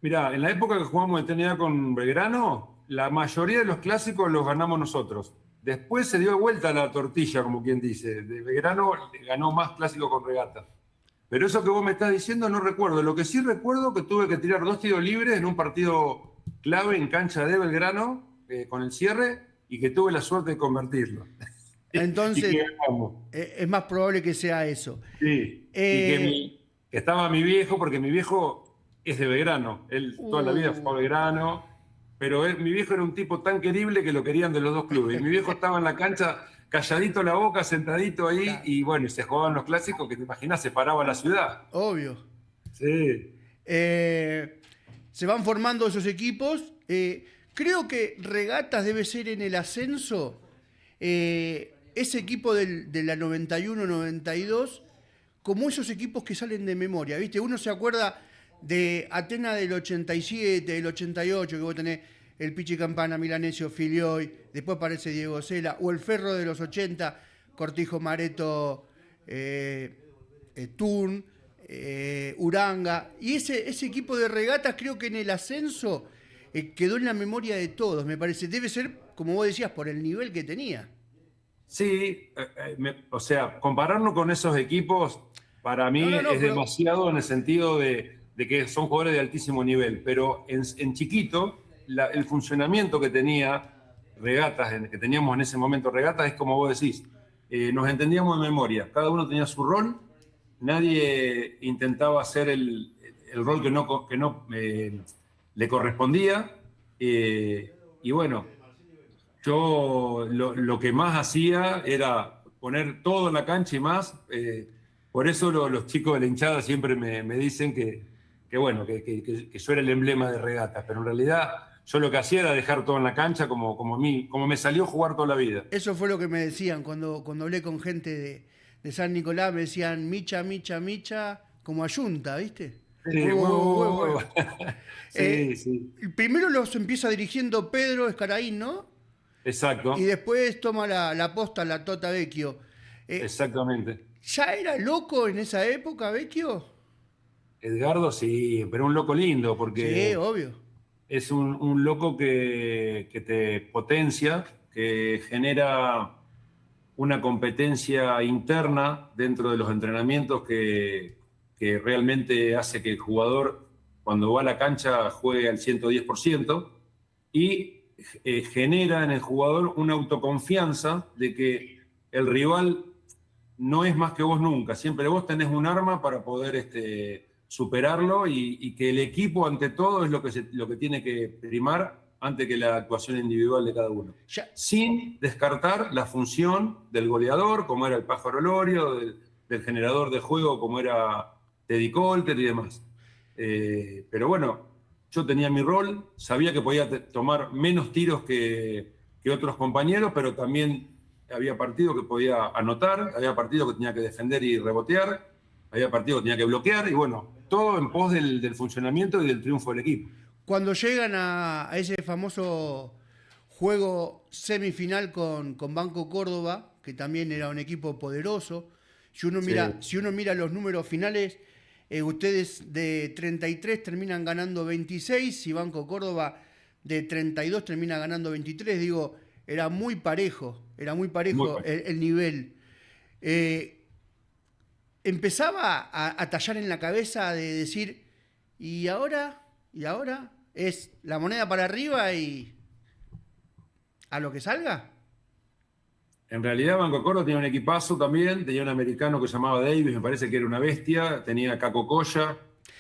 Mirá, en la época que jugamos el TNA con Belgrano, la mayoría de los clásicos los ganamos nosotros. Después se dio vuelta la tortilla, como quien dice. De Belgrano ganó más clásicos con Regata. Pero eso que vos me estás diciendo no recuerdo. Lo que sí recuerdo que tuve que tirar 2 tiros libres en un partido clave en cancha de Belgrano, con el cierre, y que tuve la suerte de convertirlo. Entonces, es más probable que sea eso. Sí, y que estaba mi viejo, porque mi viejo es de Belgrano. Él toda la vida fue a Belgrano, pero mi viejo era un tipo tan querible que lo querían de los dos clubes. Y mi viejo estaba en la cancha, calladito la boca, sentadito ahí, claro, y bueno, se jugaban los clásicos que te imaginas, se paraba la ciudad. Obvio. Sí. Se van formando esos equipos. Creo que Regatas debe ser en el ascenso ese equipo de la 91-92, como esos equipos que salen de memoria, ¿viste? Uno se acuerda de Atena del 87, del 88, que vos tenés el Pichi Campana, Milanesio, Filioy, después aparece Diego Sela, o el Ferro de los 80, Cortijo, Mareto, Tun, Uranga. Y ese equipo de Regatas creo que en el ascenso quedó en la memoria de todos, me parece. Debe ser, como vos decías, por el nivel que tenía. Sí, o sea, compararlo con esos equipos para mí es demasiado en el sentido de que son jugadores de altísimo nivel, pero en chiquito el funcionamiento que tenía Regatas, que teníamos en ese momento Regatas, es como vos decís, nos entendíamos de memoria, cada uno tenía su rol, nadie intentaba hacer el rol que no le correspondía, y bueno, Yo lo que más hacía era poner todo en la cancha y más. Por eso los chicos de la hinchada siempre me dicen que yo era el emblema de regatas, pero en realidad yo lo que hacía era dejar todo en la cancha como me salió jugar toda la vida. Eso fue lo que me decían cuando hablé con gente de San Nicolás, me decían Micha, Micha, Micha, como ayunta, ¿viste? Sí, Huevo, huevo, huevo. sí, sí. Primero los empieza dirigiendo Pedro Escaraín, ¿no? Exacto, Y después toma la posta la Tota Vecchio. exactamente. ¿Ya era loco en esa época, Vecchio? Edgardo, sí, pero un loco lindo, Sí, porque obvio. es un loco que te potencia, que genera una competencia interna dentro de los entrenamientos que realmente hace que el jugador, cuando va a la cancha, juegue al 110% y genera en el jugador una autoconfianza de que el rival no es más que vos nunca. Siempre vos tenés un arma para poder superarlo y que el equipo, ante todo, es lo que tiene que primar antes que la actuación individual de cada uno. Ya, Sin descartar la función del goleador, como era el Pájaro Lorio, del generador de juego, como era Teddy Colter y demás. Pero bueno, yo tenía mi rol, sabía que podía tomar menos tiros que otros compañeros, pero también había partidos que podía anotar, había partidos que tenía que defender y rebotear, había partidos que tenía que bloquear, y bueno, todo en pos del funcionamiento y del triunfo del equipo. cuando llegan a ese famoso juego semifinal con Banco Córdoba, que también era un equipo poderoso, Sí, si uno mira los números finales, ustedes de 33 terminan ganando 26 y Banco Córdoba de 32 termina ganando 23. Digo, era muy muy parejo bueno. el nivel. Eh, Empezaba a tallar en la cabeza de decir, y ahora es la moneda para arriba y a lo que salga. En realidad, Banco Córdoba tenía un equipazo también, tenía un americano que se llamaba Davis, me parece que era una bestia, tenía a Caco Colla,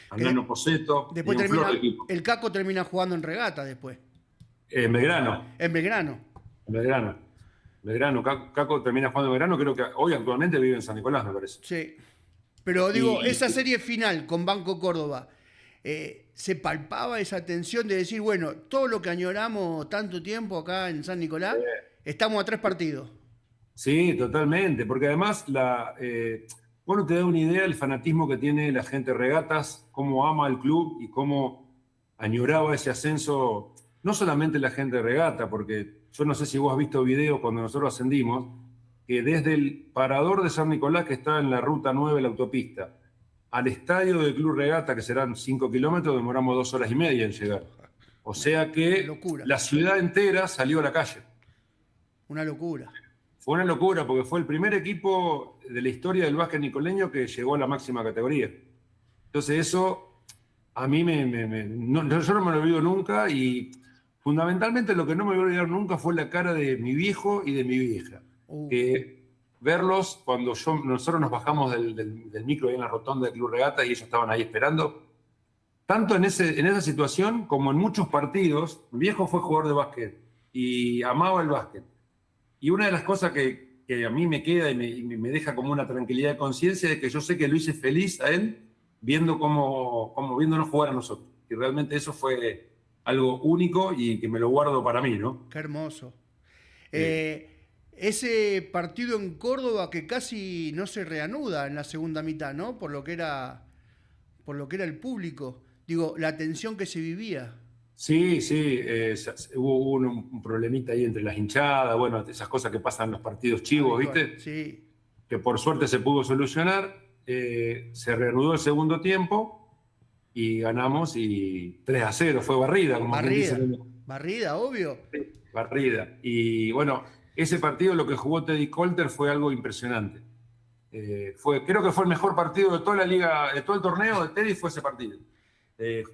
a Que de- Nano Poseto, Después tenía un flor de termina, equipo. el Caco termina jugando en regata después, En Belgrano, en Belgrano. en Belgrano. Belgrano, Caco termina jugando en Belgrano, creo que hoy actualmente vive en San Nicolás, me parece. Sí. Pero digo, Y, esa serie final con Banco Córdoba, se palpaba esa tensión de decir, bueno, todo lo que añoramos tanto tiempo acá en San Nicolás, estamos a 3 partidos. sí, totalmente, porque además bueno, te da una idea del fanatismo que tiene la gente de Regatas, cómo ama el club y cómo añoraba ese ascenso, no solamente la gente de Regata, porque yo no sé si vos has visto videos cuando nosotros ascendimos, que desde el parador de San Nicolás, que está en la ruta 9, la autopista, al estadio del Club Regata, que serán 5 kilómetros, demoramos 2 horas y media en llegar. O sea Una que locura, la ciudad entera salió a la calle. una locura. Fue una locura porque fue el primer equipo de la historia del básquet nicoleño que llegó a la máxima categoría. Entonces eso a mí yo no me lo olvido nunca y fundamentalmente lo que no me voy a olvidar nunca fue la cara de mi viejo y de mi vieja. Uh, Que verlos cuando nosotros nos bajamos del micro ahí en la rotonda del Club Regata y ellos estaban ahí esperando, tanto en esa situación como en muchos partidos. Mi viejo fue jugador de básquet y amaba el básquet. Y una de las cosas que a mí me queda y me deja como una tranquilidad de conciencia es que yo sé que lo hice feliz a él viéndonos jugar a nosotros. Y realmente eso fue algo único y que me lo guardo para mí, ¿no? qué hermoso. Eh, Ese partido en Córdoba que casi no se reanuda en la segunda mitad, ¿no? Por lo que era el público. Digo, la tensión que se vivía. sí, sí, hubo un problemita ahí entre las hinchadas, bueno, esas cosas que pasan en los partidos chivos, Habitual. ¿viste? Sí, Que por suerte se pudo solucionar. Se reanudó el segundo tiempo y ganamos y 3-0, fue barrida, como quien dice. barrida. Barrida, obvio. Barrida. Y bueno, ese partido, lo que jugó Teddy Colter fue algo impresionante. Creo que fue el mejor partido de toda la liga, de todo el torneo de Teddy, fue ese partido.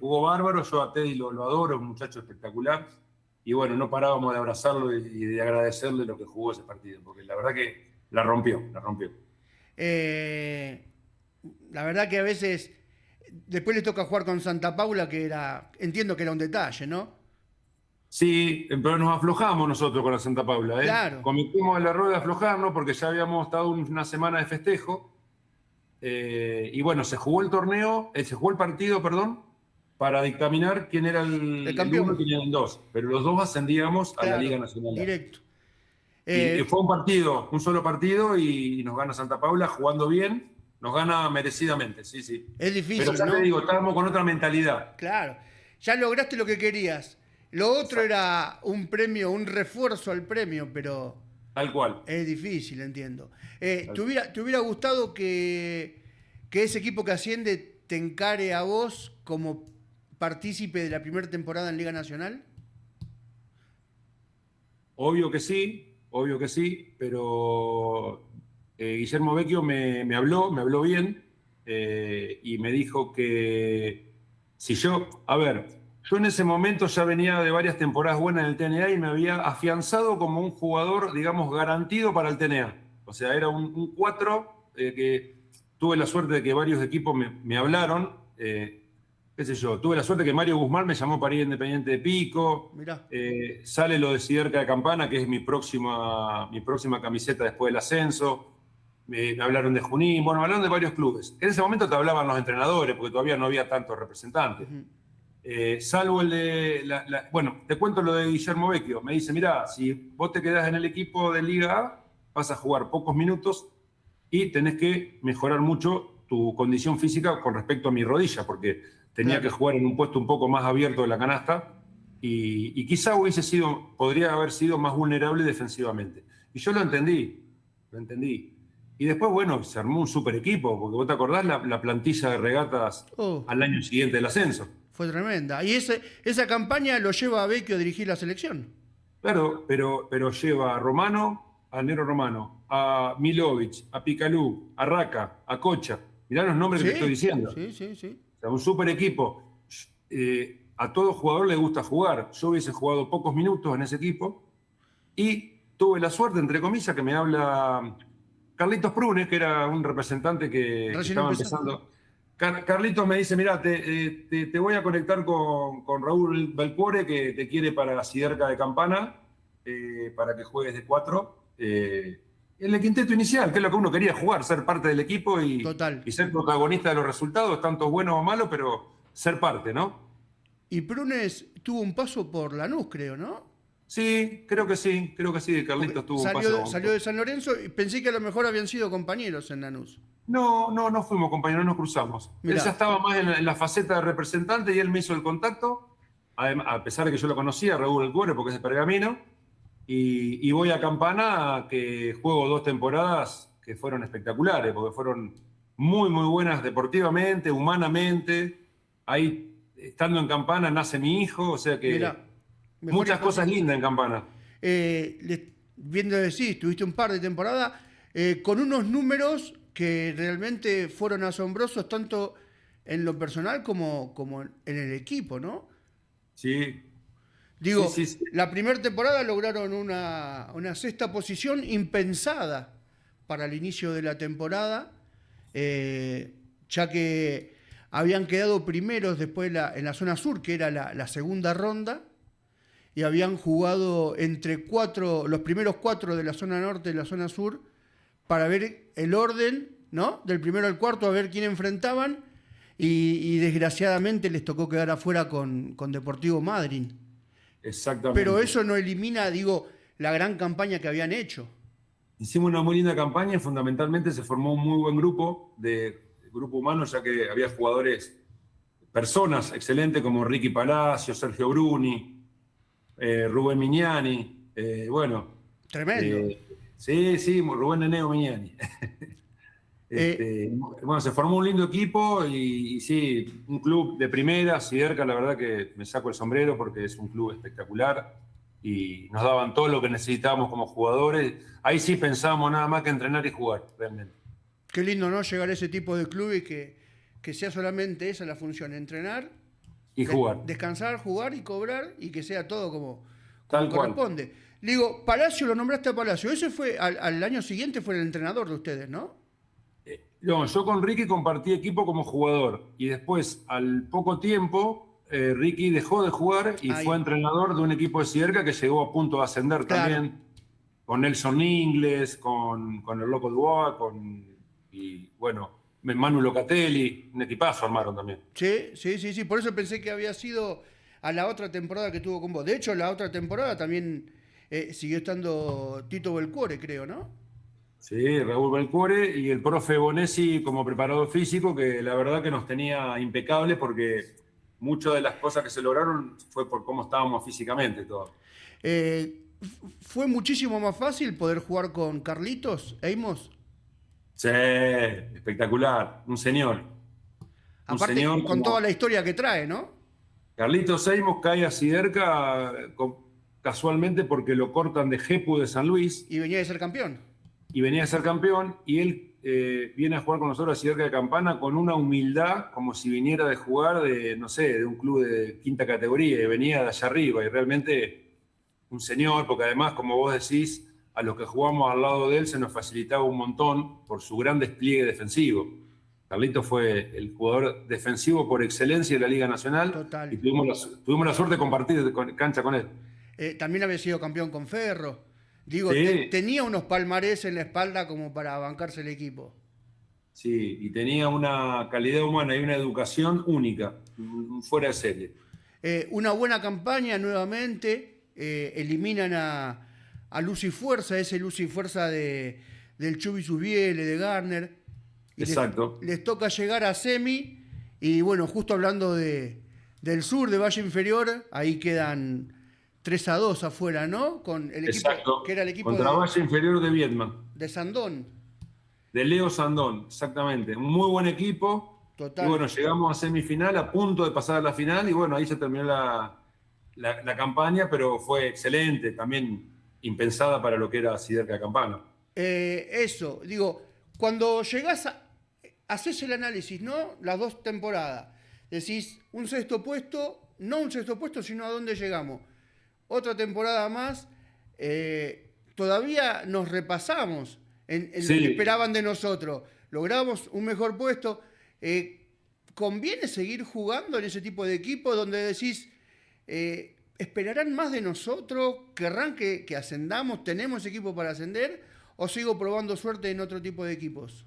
Jugó bárbaro, yo a Teddy lo adoro, un muchacho espectacular. Y bueno, no parábamos de abrazarlo y de agradecerle lo que jugó ese partido, porque la verdad que la rompió, la rompió. Eh, la verdad que a veces, después le toca jugar con Santa Paula, entiendo que era un detalle, ¿no? Sí, pero nos aflojamos nosotros con la Santa Paula, ¿eh? Claro. Cometimos el error de aflojarnos porque ya habíamos estado una semana de festejo. Y bueno, se jugó el partido, perdón, para dictaminar quién era el campeón. 1 y quién era el 2. Pero los dos ascendíamos a la Claro, Liga Nacional. directo. Y fue un solo partido, y nos gana Santa Paula jugando bien, nos gana merecidamente, sí, sí. Es difícil, Pero ya ¿no? te digo, estábamos con otra mentalidad. Claro. Ya lograste lo que querías. Lo otro era un premio, un refuerzo al premio, pero Tal cual. es difícil, entiendo. ¿Te hubiera gustado que ese equipo que asciende te encare a vos como partícipe de la primera temporada en Liga Nacional? Obvio que sí, pero Guillermo Vecchio me habló bien, y me dijo que si yo en ese momento ya venía de varias temporadas buenas en el TNA y me había afianzado como un jugador, digamos, garantido para el TNA. O sea, era un 4, que tuve la suerte de que varios equipos me hablaron. Qué sé yo, tuve la suerte que Mario Guzmán me llamó para ir a Independiente de Pico. Mirá. Sale lo de Siderca de Campana, que es mi próxima camiseta después del ascenso. Me hablaron de Junín, bueno, me hablaron de varios clubes. En ese momento te hablaban los entrenadores, porque todavía no había tantos representantes. Salvo el de... bueno, te cuento lo de Guillermo Vecchio. Me dice, mirá, si vos te quedás en el equipo de Liga A, vas a jugar pocos minutos y tenés que mejorar mucho tu condición física con respecto a mi rodilla, porque tenía que jugar en un puesto un poco más abierto de la canasta y quizá podría haber sido más vulnerable defensivamente. Y yo lo entendí. Y después, bueno, se armó un super equipo, porque vos te acordás la plantilla de regatas al año siguiente del ascenso. Fue tremenda. Y esa campaña lo lleva a Vecchio a dirigir la selección. Claro, pero lleva a Romano, a Nero Romano, a Milovic, a Picalú, a Raca, a Cocha. Mirá los nombres que te estoy diciendo. Sí. O sea, un super equipo. A todo jugador le gusta jugar. Yo hubiese jugado pocos minutos en ese equipo y tuve la suerte, entre comillas, que me habla Carlitos Prune, que era un representante que estaba empezando. Carlitos me dice, mirá, te voy a conectar con Raúl Belcuore, que te quiere para la Siderca de Campana, para que juegues de 4. En el quinteto inicial, que es lo que uno quería, jugar, ser parte del equipo y ser protagonista de los resultados, tanto bueno o malo, pero ser parte, ¿no? Y Prunes tuvo un paso por Lanús, creo, ¿no? Sí, creo que sí, Carlitos tuvo un paso. Salió de San Lorenzo y pensé que a lo mejor habían sido compañeros en Lanús. No fuimos compañeros, nos cruzamos. Mirá. Él ya estaba más en la faceta de representante y él me hizo el contacto, a pesar de que yo lo conocía, Raúl Belcuore, porque es de Pergamino. Y voy a Campana, que juego 2 temporadas que fueron espectaculares, porque fueron muy, muy buenas deportivamente, humanamente. Ahí, estando en Campana, nace mi hijo, o sea que muchas cosas lindas en Campana. Viendo decir, tuviste un par de temporadas con unos números que realmente fueron asombrosos, tanto en lo personal como en el equipo, ¿no? Sí. Digo, sí. La primera temporada lograron una 6ª posición impensada para el inicio de la temporada, ya que habían quedado primeros después en la zona sur, que era la segunda ronda, y habían jugado entre los primeros 4 de la zona norte y la zona sur para ver el orden, ¿no? Del primero al cuarto, a ver quién enfrentaban, y desgraciadamente les tocó quedar afuera con Deportivo Madryn. Exactamente. Pero eso no elimina, la gran campaña que habían hecho. Hicimos una muy linda campaña y fundamentalmente se formó un muy buen grupo humano, ya que había personas excelentes como Ricky Palacio, Sergio Bruni, Rubén Mignani, bueno. Tremendo. Sí, Rubén Neneo Mignani. Bueno, se formó un lindo equipo y sí, un club de primera, Siderca, la verdad que me saco el sombrero porque es un club espectacular y nos daban todo lo que necesitábamos como jugadores. Ahí sí pensábamos nada más que entrenar y jugar, realmente. Qué lindo, ¿no? Llegar a ese tipo de club y que sea solamente esa la función, entrenar y jugar. Descansar, jugar y cobrar, y que sea todo como Cual. corresponde. Digo, Palacio, lo nombraste a Palacio. Ese fue, al año siguiente fue el entrenador de ustedes, ¿no? No, yo con Ricky compartí equipo como jugador y después, al poco tiempo, Ricky dejó de jugar y Ahí. fue entrenador de un equipo de Ciderca que llegó a punto de ascender Claro. también, con Nelson Ingles, con el Loco Dubois, y bueno, Manu Locatelli, un equipazo armaron también. Sí. Por eso pensé que había sido a la otra temporada que tuvo con vos. De hecho, la otra temporada también siguió estando Tito Belcuore, creo, ¿no? Sí, Raúl Belcuore y el profe Bonesi como preparador físico, que la verdad que nos tenía impecables porque muchas de las cosas que se lograron fue por cómo estábamos físicamente todos. ¿Fue muchísimo más fácil poder jugar con Carlitos Eimos? Sí, espectacular, un señor. Un Aparte, señor con toda como la historia que trae, ¿no? Carlitos Seimos cae a Ciderca casualmente porque lo cortan de Jepu de San Luis Y venía de ser campeón. y venía a ser campeón y él viene a jugar con nosotros a Ciderca de Campana con una humildad como si viniera de jugar de, no sé, de un club de quinta categoría y venía de allá arriba y realmente un señor, porque además, como vos decís, a los que jugamos al lado de él se nos facilitaba un montón por su gran despliegue defensivo. Carlitos fue el jugador defensivo por excelencia de la Liga Nacional Total. y tuvimos la suerte de compartir cancha con él. También había sido campeón con Ferro. Digo, Sí, tenía unos palmarés en la espalda como para bancarse el equipo. sí, y tenía una calidad humana y una educación única, fuera de serie. Una buena campaña nuevamente. Eliminan a Luz y Fuerza, ese Luz y Fuerza del Chubi Subiele, de Garner. Y Exacto. les toca llegar a semi. Y bueno, justo hablando del sur, de Valle Inferior, ahí quedan 3-2 afuera, ¿no? Con el equipo Exacto. que era el equipo Contra Valle Inferior de Viedma, de Sandón. de Leo Sandón, exactamente. Un muy buen equipo. Total. Y bueno, llegamos a semifinal, a punto de pasar a la final, y bueno, ahí se terminó la campaña, pero fue excelente, también impensada para lo que era Ciderca Campana. Eso, digo, cuando llegás haces el análisis, ¿no? Las dos temporadas. Decís, un sexto puesto, no un sexto puesto, sino a dónde llegamos. Otra temporada más, todavía nos repasamos en Sí. lo que esperaban de nosotros. Logramos un mejor puesto. ¿Conviene seguir jugando en ese tipo de equipo donde decís, esperarán más de nosotros, querrán que ascendamos, tenemos equipo para ascender, o sigo probando suerte en otro tipo de equipos?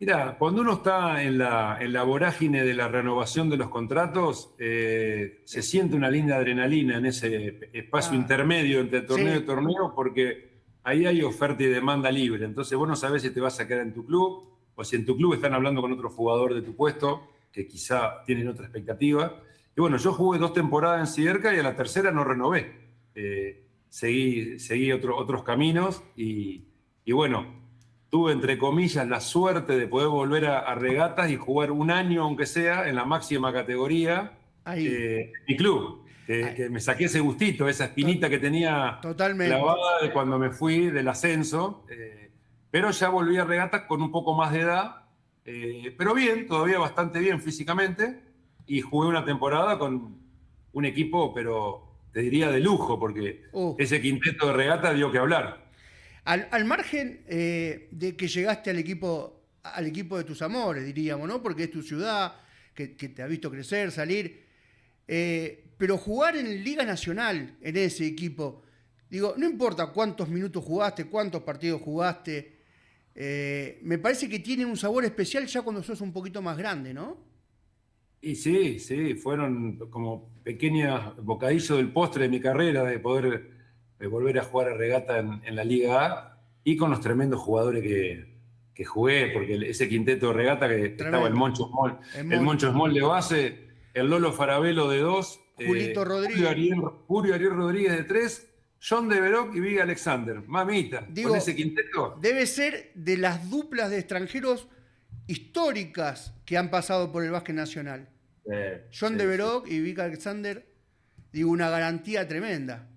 Mira, cuando uno está en la vorágine de la renovación de los contratos, se siente una linda adrenalina en ese espacio intermedio entre torneo y torneo, porque ahí hay oferta y demanda libre. Entonces vos no sabés si te vas a quedar en tu club, o si en tu club están hablando con otro jugador de tu puesto, que quizá tienen otra expectativa. Y bueno, yo jugué 2 temporadas en Ciderca y a la tercera no renové. Seguí otros caminos y bueno, tuve, entre comillas, la suerte de poder volver a regatas y jugar un año, aunque sea, en la máxima categoría en mi club. Que me saqué ese gustito, esa espinita que tenía Totalmente clavada de cuando me fui del ascenso. Pero ya volví a regatas con un poco más de edad. Pero bien, todavía bastante bien físicamente. Y jugué una temporada con un equipo, pero te diría de lujo, porque ese quinteto de regata dio que hablar. Al margen de que llegaste al equipo de tus amores, diríamos, ¿no? Porque es tu ciudad, que te ha visto crecer, salir. Pero jugar en Liga Nacional, en ese equipo, digo, no importa cuántos minutos jugaste, cuántos partidos jugaste, me parece que tiene un sabor especial ya cuando sos un poquito más grande, ¿no? Y sí, fueron como pequeños bocadillos del postre de mi carrera, de poder volver a jugar a regata en la Liga A y con los tremendos jugadores que jugué, porque ese quinteto de regata que estaba el Moncho Small de base, el Lolo Farabelo de 2, Julito Rodríguez, Julio Ariel Rodríguez de 3, John Deveroc y Viga Alexander. Mamita, digo, con ese quinteto. Debe ser de las duplas de extranjeros históricas que han pasado por el básquet nacional. John Deveroc y Vic Alexander, digo, una garantía tremenda.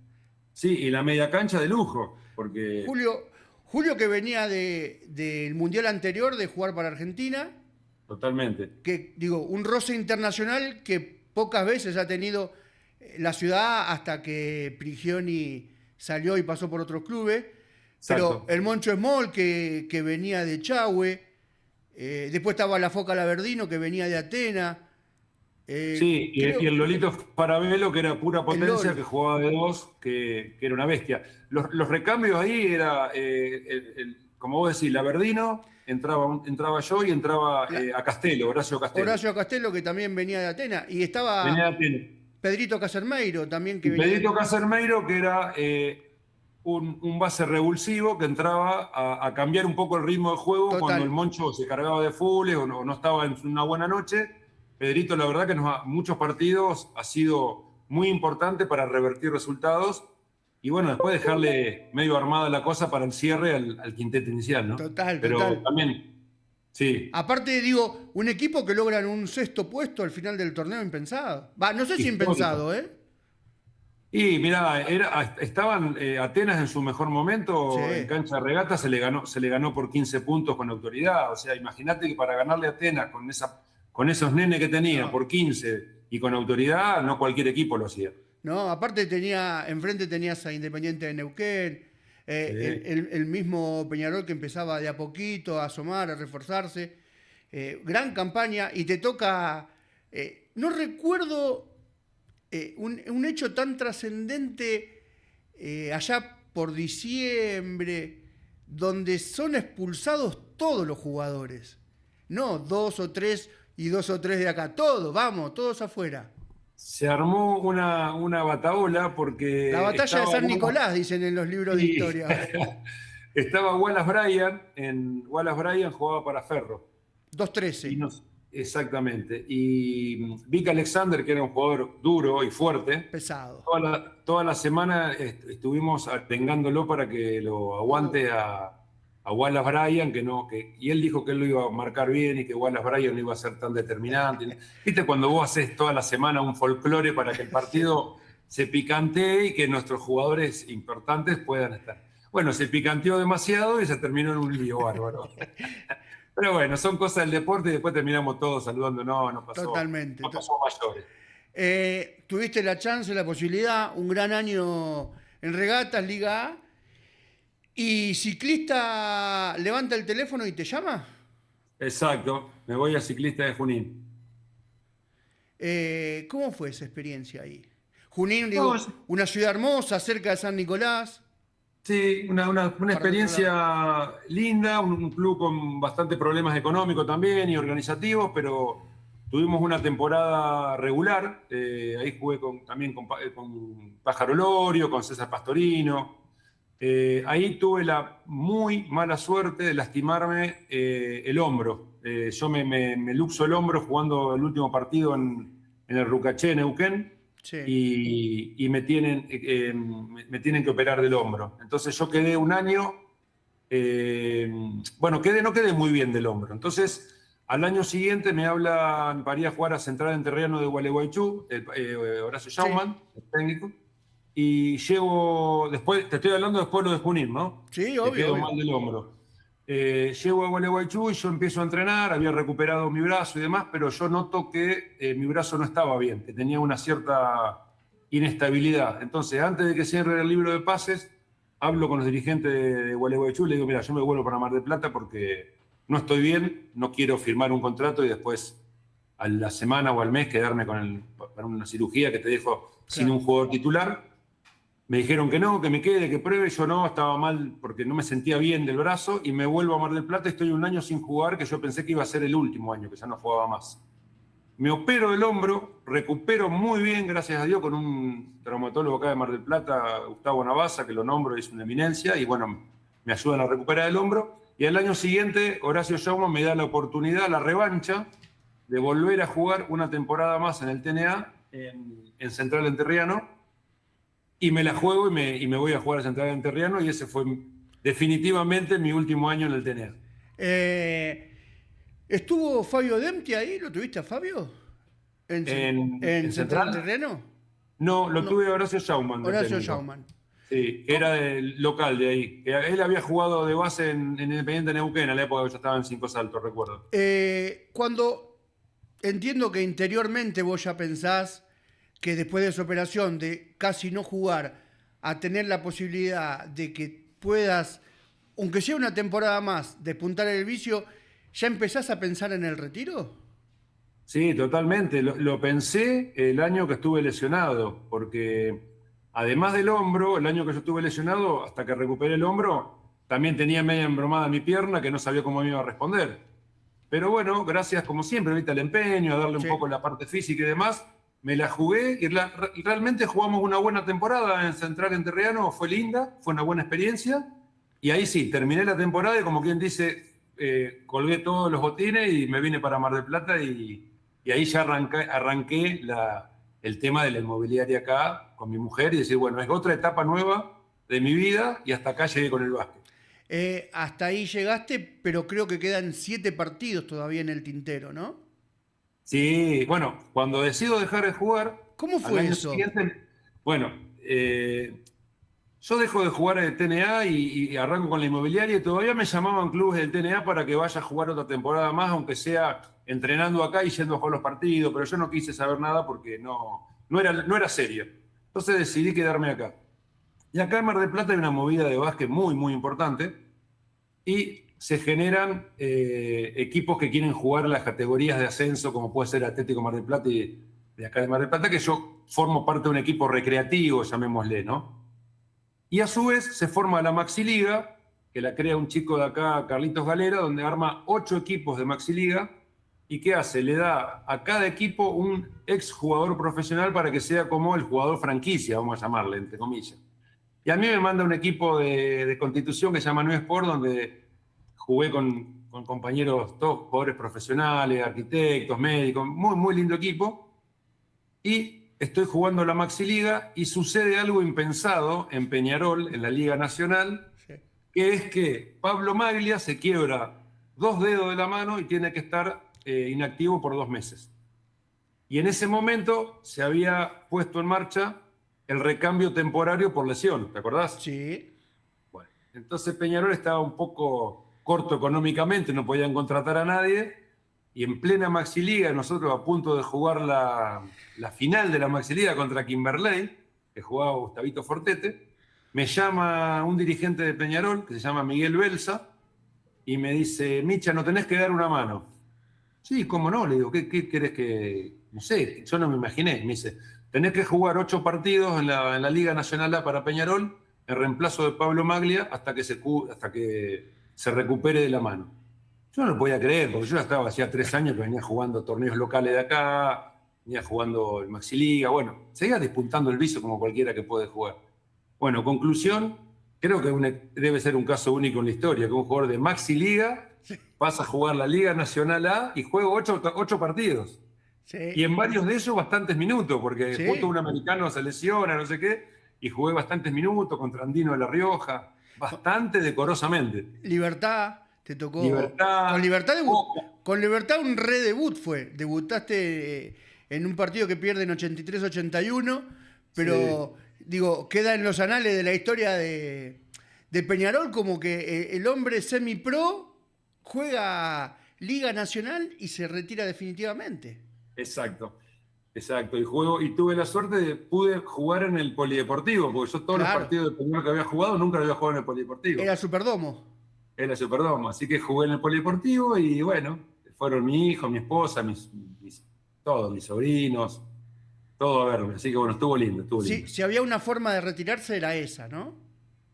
Sí, y la media cancha de lujo, porque... Julio que venía del Mundial anterior de jugar para Argentina. Totalmente. Que, digo, un roce internacional que pocas veces ha tenido la ciudad hasta que Prigioni salió y pasó por otros clubes. Exacto. Pero el Moncho Small que venía de Chahue. Después estaba la Foca Laverdino que venía de Atenas. Sí, y el Lolito Farabello, que era pura El potencia, Lolo. que jugaba de dos, que era una bestia. Los recambios ahí era, como vos decís, Laverdino, entraba yo y entraba La- a Castelo, Horacio Castelo. Horacio Castelo, que también venía de Atenas. Y estaba Venía a Atenas. Pedrito Casermeiro, también que Y venía Pedrito de... Casermeiro, que era un base revulsivo que entraba a cambiar un poco el ritmo del juego cuando el Total. Moncho se cargaba de full o no estaba en una buena noche. Pedrito, la verdad que muchos partidos ha sido muy importante para revertir resultados y bueno, después dejarle medio armada la cosa para el cierre al quinteto inicial, ¿no? Total, Pero total. también, sí. Aparte, digo, un equipo que logran un sexto puesto al final del torneo impensado. Va, no sé si Histórico. impensado, ¿eh? Y mira, estaban Atenas en su mejor Sí. momento, en cancha de regata se le ganó por 15 puntos con autoridad. O sea, imagínate que para ganarle a Atenas con esos nenes que tenía No. por 15 y con autoridad, no cualquier equipo lo hacía. No, aparte enfrente tenías a Independiente de Neuquén, Sí. el mismo Peñarol que empezaba de a poquito a asomar, a reforzarse. Gran campaña y te toca, no recuerdo un hecho tan trascendente allá por diciembre, donde son expulsados todos los jugadores. No dos o tres y dos o tres de acá, todos, vamos, todos afuera. Se armó una batahola La porque batalla de San Nicolás, dicen en los libros de sí, historia. estaba Wallace Bryan, Wallace Bryan jugaba para Ferro. Y 2-13, nos, exactamente. Y Vic Alexander, que era un jugador duro y fuerte, pesado. toda la semana estuvimos atengándolo para que lo aguante a Wallace Bryan, y él dijo que él lo iba a marcar bien y que Wallace Bryan no iba a ser tan determinante. ¿Viste cuando vos haces toda la semana un folclore para que el Sí. partido se picantee y que nuestros jugadores importantes puedan estar? Bueno, se picanteó demasiado y se terminó en un lío bárbaro. Pero bueno, son cosas del deporte y después terminamos todos saludando. No, Totalmente. no pasó a mayores. Tuviste la chance, la posibilidad, un gran año en regatas, Liga A. ¿Y ciclista levanta el teléfono y te llama? Exacto, me voy a Ciclista de Junín. ¿Cómo fue esa experiencia ahí? Junín, No, digo, una ciudad hermosa, cerca de San Nicolás, sí, una para el otro lado. experiencia linda, un club con bastante problemas económicos también y organizativos, pero tuvimos una temporada regular. Ahí jugué también con Pájaro Lorio, con César Pastorino. Ahí tuve la muy mala suerte de lastimarme el hombro. Yo me luxo el hombro jugando el último partido en el Rucaché, Neuquén, Sí. y me tienen que operar del hombro. Entonces yo quedé un año, bueno, no quedé muy bien del hombro. Entonces al año siguiente me hablan para ir a jugar a Central Entrerriano de Gualeguaychú, Horacio Sí. Schaumann, el técnico. Y llego, después, te estoy hablando después de lo de Junín, ¿no? Sí, Que obvio, quedo obvio. mal del hombro. Llego a Gualeguaychú y yo empiezo a entrenar, había recuperado mi brazo y demás, pero yo noto que mi brazo no estaba bien, que tenía una cierta inestabilidad. Entonces, antes de que cierre el libro de pases, hablo con los dirigentes de Gualeguaychú y le digo, mira, yo me vuelvo para Mar del Plata porque no estoy bien, no quiero firmar un contrato y después a la semana o al mes quedarme para una cirugía que te dejo sin Claro. un jugador titular. Me dijeron que no, que me quede, que pruebe. Yo no, estaba mal porque no me sentía bien del brazo y me vuelvo a Mar del Plata. Estoy un año sin jugar, que yo pensé que iba a ser el último año, que ya no jugaba más. Me opero el hombro, recupero muy bien, gracias a Dios, con un traumatólogo acá de Mar del Plata, Gustavo Navasa, que lo nombro, es una eminencia, y bueno, me ayudan a recuperar el hombro. Y al año siguiente, Horacio Schaumann me da la oportunidad, la revancha, de volver a jugar una temporada más en el TNA, en Central Entrerriano, y me la juego y me voy a jugar a Central Entrerriano, y ese fue definitivamente mi último año en el TNA. Eh, ¿Estuvo Fabio Dempti ahí? ¿Lo tuviste a Fabio? ¿En En Central Central, Terreno? no, lo No, tuve a Horacio Schaumann de Horacio técnico. Schaumann. Sí, que era del local de ahí. Él había jugado de base en Independiente Neuquén, en la época que yo estaba en Cinco Saltos, recuerdo. Cuando entiendo que interiormente vos ya pensás que después de esa operación de casi no jugar a tener la posibilidad de que puedas, aunque sea una temporada más, despuntar el vicio, ¿ya empezás a pensar en el retiro? Sí, totalmente. Lo pensé el año que estuve lesionado, porque además del hombro, el año que yo estuve lesionado, hasta que recuperé el hombro, también tenía media embromada mi pierna que no sabía cómo me iba a responder. Pero bueno, gracias como siempre, ¿viste? Al empeño, a darle un Sí. poco la parte física y demás, me la jugué y realmente jugamos una buena temporada en Central Entrerriano, fue linda, fue una buena experiencia. Y ahí sí, terminé la temporada y como quien dice, colgué todos los botines y me vine para Mar del Plata y ahí ya arranqué el tema de la inmobiliaria acá con mi mujer y decir, bueno, es otra etapa nueva de mi vida y hasta acá llegué con el básquet. Hasta ahí llegaste, pero creo que quedan 7 partidos todavía en el tintero, ¿no? Sí, bueno, cuando decido dejar de jugar, ¿Cómo al fue año eso? siguiente, bueno, yo dejo de jugar el TNA y arranco con la inmobiliaria y todavía me llamaban clubes del TNA para que vaya a jugar otra temporada más, aunque sea entrenando acá y yendo a jugar los partidos, pero yo no quise saber nada porque no era serio. Entonces decidí quedarme acá. Y acá en Mar del Plata hay una movida de básquet muy, muy importante y se generan equipos que quieren jugar las categorías de ascenso, como puede ser Atlético Mar del Plata y de acá de Mar del Plata, que yo formo parte de un equipo recreativo, llamémosle, ¿no? Y a su vez se forma la Maxi Liga, que la crea un chico de acá, Carlitos Galera, donde arma 8 equipos de Maxi Liga. ¿Y qué hace? Le da a cada equipo un exjugador profesional para que sea como el jugador franquicia, vamos a llamarle, entre comillas. Y a mí me manda un equipo de Constitución que se llama New Sport, donde jugué con compañeros, todos jugadores profesionales, arquitectos, médicos, muy, muy lindo equipo. Y estoy jugando la Maxi Liga y sucede algo impensado en Peñarol, en la Liga Nacional, Sí. que es que Pablo Maglia se quiebra 2 dedos de la mano y tiene que estar inactivo por 2 meses. Y en ese momento se había puesto en marcha el recambio temporario por lesión, ¿te acordás? Sí. Bueno, entonces Peñarol estaba un poco corto económicamente, no podían contratar a nadie, y en plena Maxiliga, nosotros a punto de jugar la final de la Maxiliga contra Kimberley, que jugaba Gustavito Fortete, me llama un dirigente de Peñarol, que se llama Miguel Belsa, y me dice, Micha, ¿no tenés que dar una mano? Sí, cómo no, le digo, ¿qué querés que...? No sé, yo no me imaginé. Me dice, tenés que jugar 8 partidos en la Liga Nacional A para Peñarol, en reemplazo de Pablo Maglia, hasta que se recupere de la mano. Yo no lo podía creer, porque yo ya estaba, hacía 3 años que venía jugando torneos locales de acá, venía jugando el Maxi Liga, bueno, seguía despuntando el vicio como cualquiera que puede jugar. Bueno, conclusión, creo que debe ser un caso único en la historia, que un jugador de Maxi Liga pasa a jugar la Liga Nacional A y juega 8 partidos. Y Sí. en varios de ellos bastantes minutos, porque justo un Sí. americano se lesiona, no sé qué, y jugué bastantes minutos contra Andino de La Rioja, bastante decorosamente. Libertad, te tocó. Con Libertad, Libertad Boca. con Libertad un redebut fue. Debutaste en un partido que pierden 83-81, Sí. pero digo, queda en los anales de la historia de Peñarol como que el hombre semi-pro juega Liga Nacional y se retira definitivamente. Exacto, exacto. Y tuve la suerte de pude jugar en el polideportivo, porque yo todos los Claro, partidos de Peñarol que había jugado nunca lo había jugado en el polideportivo. era Superdomo. Era Superdome, así que jugué en el polideportivo y bueno, fueron mi hijo, mi esposa, todos, mis sobrinos, todo a verme. Así que bueno, estuvo lindo, estuvo Si, lindo. si había una forma de retirarse era esa, ¿no?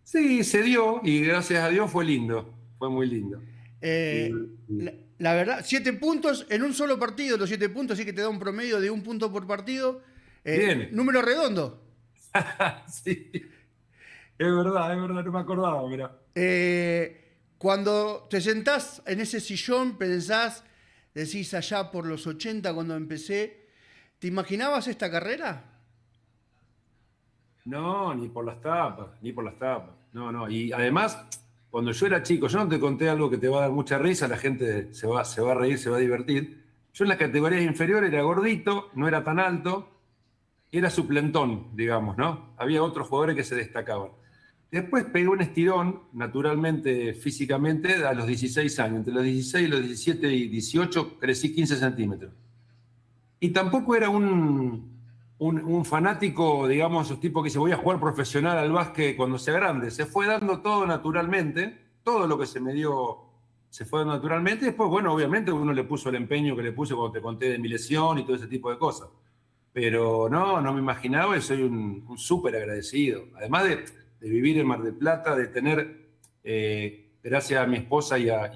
Sí, se dio y gracias a Dios fue lindo, fue muy lindo. Y, y- La verdad, 7 puntos en un solo partido, los 7 puntos, así que te da un promedio de 1 punto por partido. bien, Número redondo. sí, es verdad, no me acordaba, mira. Cuando te sentás en ese sillón, pensás, decís allá por los 80 cuando empecé, ¿te imaginabas esta carrera? No, ni por las tapas, ni por las tapas. No, no. Y además, cuando yo era chico, yo no te conté algo que te va a dar mucha risa, la gente se va a reír, se va a divertir. Yo en las categorías inferiores era gordito, no era tan alto, era suplentón, digamos, ¿no? Había otros jugadores que se destacaban. Después pegué un estirón, naturalmente, físicamente, a los 16 años. Entre los 16, los 17 y 18 crecí 15 centímetros. Y tampoco era un fanático, digamos, esos tipos que dice voy a jugar profesional al básquet cuando sea grande. Se fue dando todo naturalmente, todo lo que se me dio se fue naturalmente. Después, bueno, obviamente uno le puso el empeño que le puse cuando te conté de mi lesión y todo ese tipo de cosas. Pero no me imaginaba y soy un súper agradecido. Además de vivir en Mar del Plata, de tener, gracias a mi esposa y a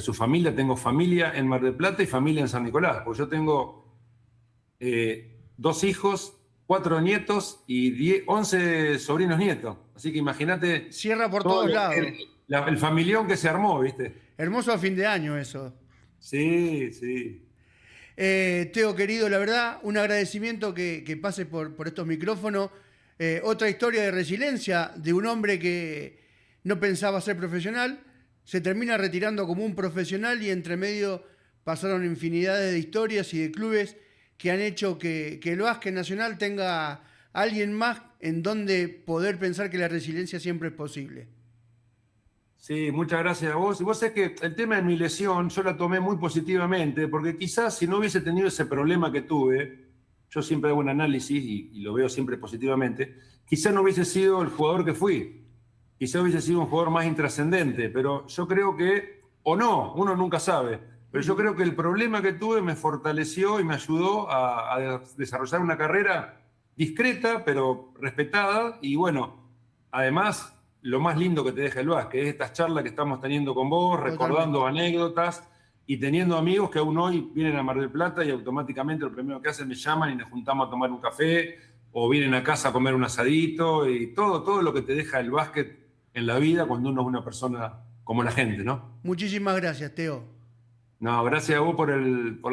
su familia, tengo familia en Mar del Plata y familia en San Nicolás. Porque yo tengo 2 hijos, 4 nietos y 11 sobrinos nietos. Así que imagínate. Cierra por todos lados. El familión que se armó, ¿viste? Hermoso a fin de año eso. Sí, sí. Teo, querido, la verdad, un agradecimiento que pases por estos micrófonos. Otra historia de resiliencia de un hombre que no pensaba ser profesional, se termina retirando como un profesional y entre medio pasaron infinidades de historias y de clubes que han hecho que el básquet nacional tenga a alguien más en donde poder pensar que la resiliencia siempre es posible. Sí, muchas gracias a vos. Y vos sabés que el tema de mi lesión yo la tomé muy positivamente, porque quizás si no hubiese tenido ese problema que tuve, yo siempre hago un análisis y lo veo siempre positivamente, quizás no hubiese sido el jugador que fui, quizás hubiese sido un jugador más intrascendente, pero yo creo que, o no, uno nunca sabe, pero yo creo que el problema que tuve me fortaleció y me ayudó a desarrollar una carrera discreta, pero respetada, y bueno, además lo más lindo que te deja el básquet es estas charlas que estamos teniendo con vos, recordando anécdotas y teniendo amigos que aún hoy vienen a Mar del Plata y automáticamente lo primero que hacen me llaman y nos juntamos a tomar un café o vienen a casa a comer un asadito y todo lo que te deja el básquet en la vida cuando uno es una persona como la gente, ¿no? Muchísimas gracias, Teo. No, gracias a vos por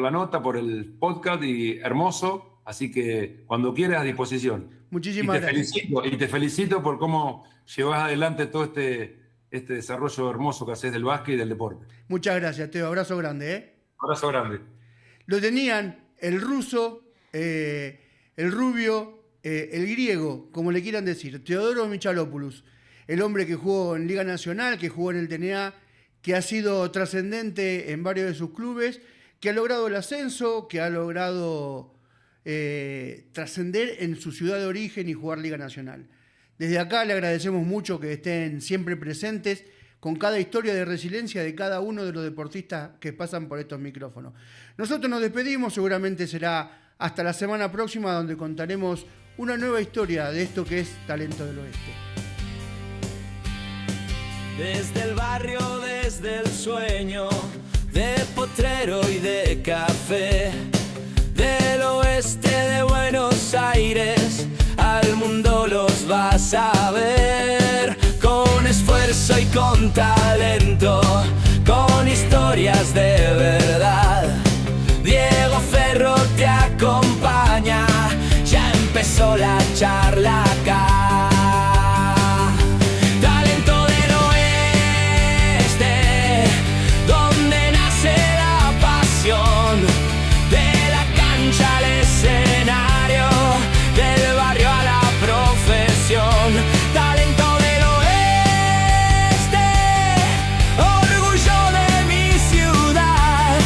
la nota, por el podcast y hermoso, así que cuando quieras a disposición. Muchísimas gracias. Y te felicito por cómo llevas adelante todo este desarrollo hermoso que haces del básquet y del deporte. Muchas gracias, Teo. Abrazo grande, ¿eh? Abrazo grande. Lo tenían el ruso, el rubio, el griego, como le quieran decir, Teodoro Michalopoulos, el hombre que jugó en Liga Nacional, que jugó en el TNA, que ha sido trascendente en varios de sus clubes, que ha logrado el ascenso, que ha logrado trascender en su ciudad de origen y jugar Liga Nacional. Desde acá le agradecemos mucho que estén siempre presentes con cada historia de resiliencia de cada uno de los deportistas que pasan por estos micrófonos. Nosotros nos despedimos, seguramente será hasta la semana próxima donde contaremos una nueva historia de esto que es Talento del Oeste. Desde el barrio, desde el sueño, de potrero y de café, del oeste de Buenos Aires, al mundo los vas a ver, con esfuerzo y con talento, con historias de verdad. Diego Ferro te acompaña, ya empezó la charla acá. Talento del oeste, donde nace la pasión, de la cancha al escenario, del barrio a la profesión. Talento del oeste, orgullo de mi ciudad.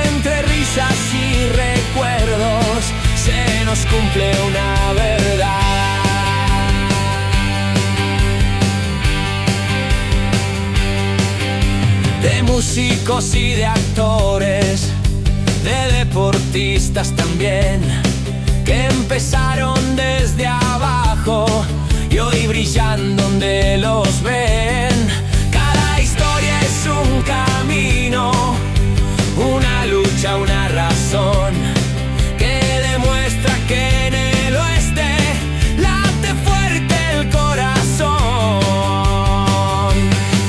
Entre risas y recuerdos se nos cumple una verdad. De músicos y de actores, de deportistas también, que empezaron desde abajo y hoy brillan donde los ven. Cada historia es un camino, una lucha, una razón, que demuestra que en el oeste late fuerte el corazón.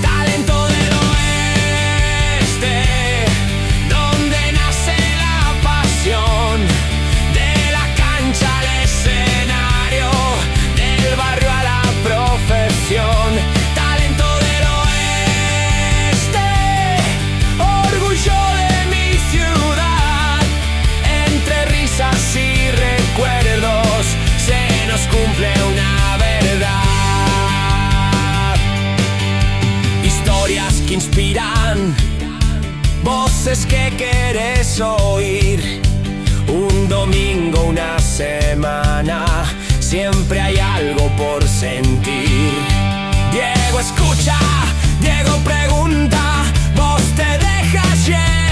Talento del oeste, donde nace la pasión, de la cancha al escenario, del barrio a la profesión. Talento del oeste, orgullo de mi ciudad. Entre risas y recuerdos se nos cumple una verdad. Historias que inspiran, voces que quieres oír. Un domingo, una semana, siempre hay algo por sentir. Diego escucha, Diego pregunta, Yeah.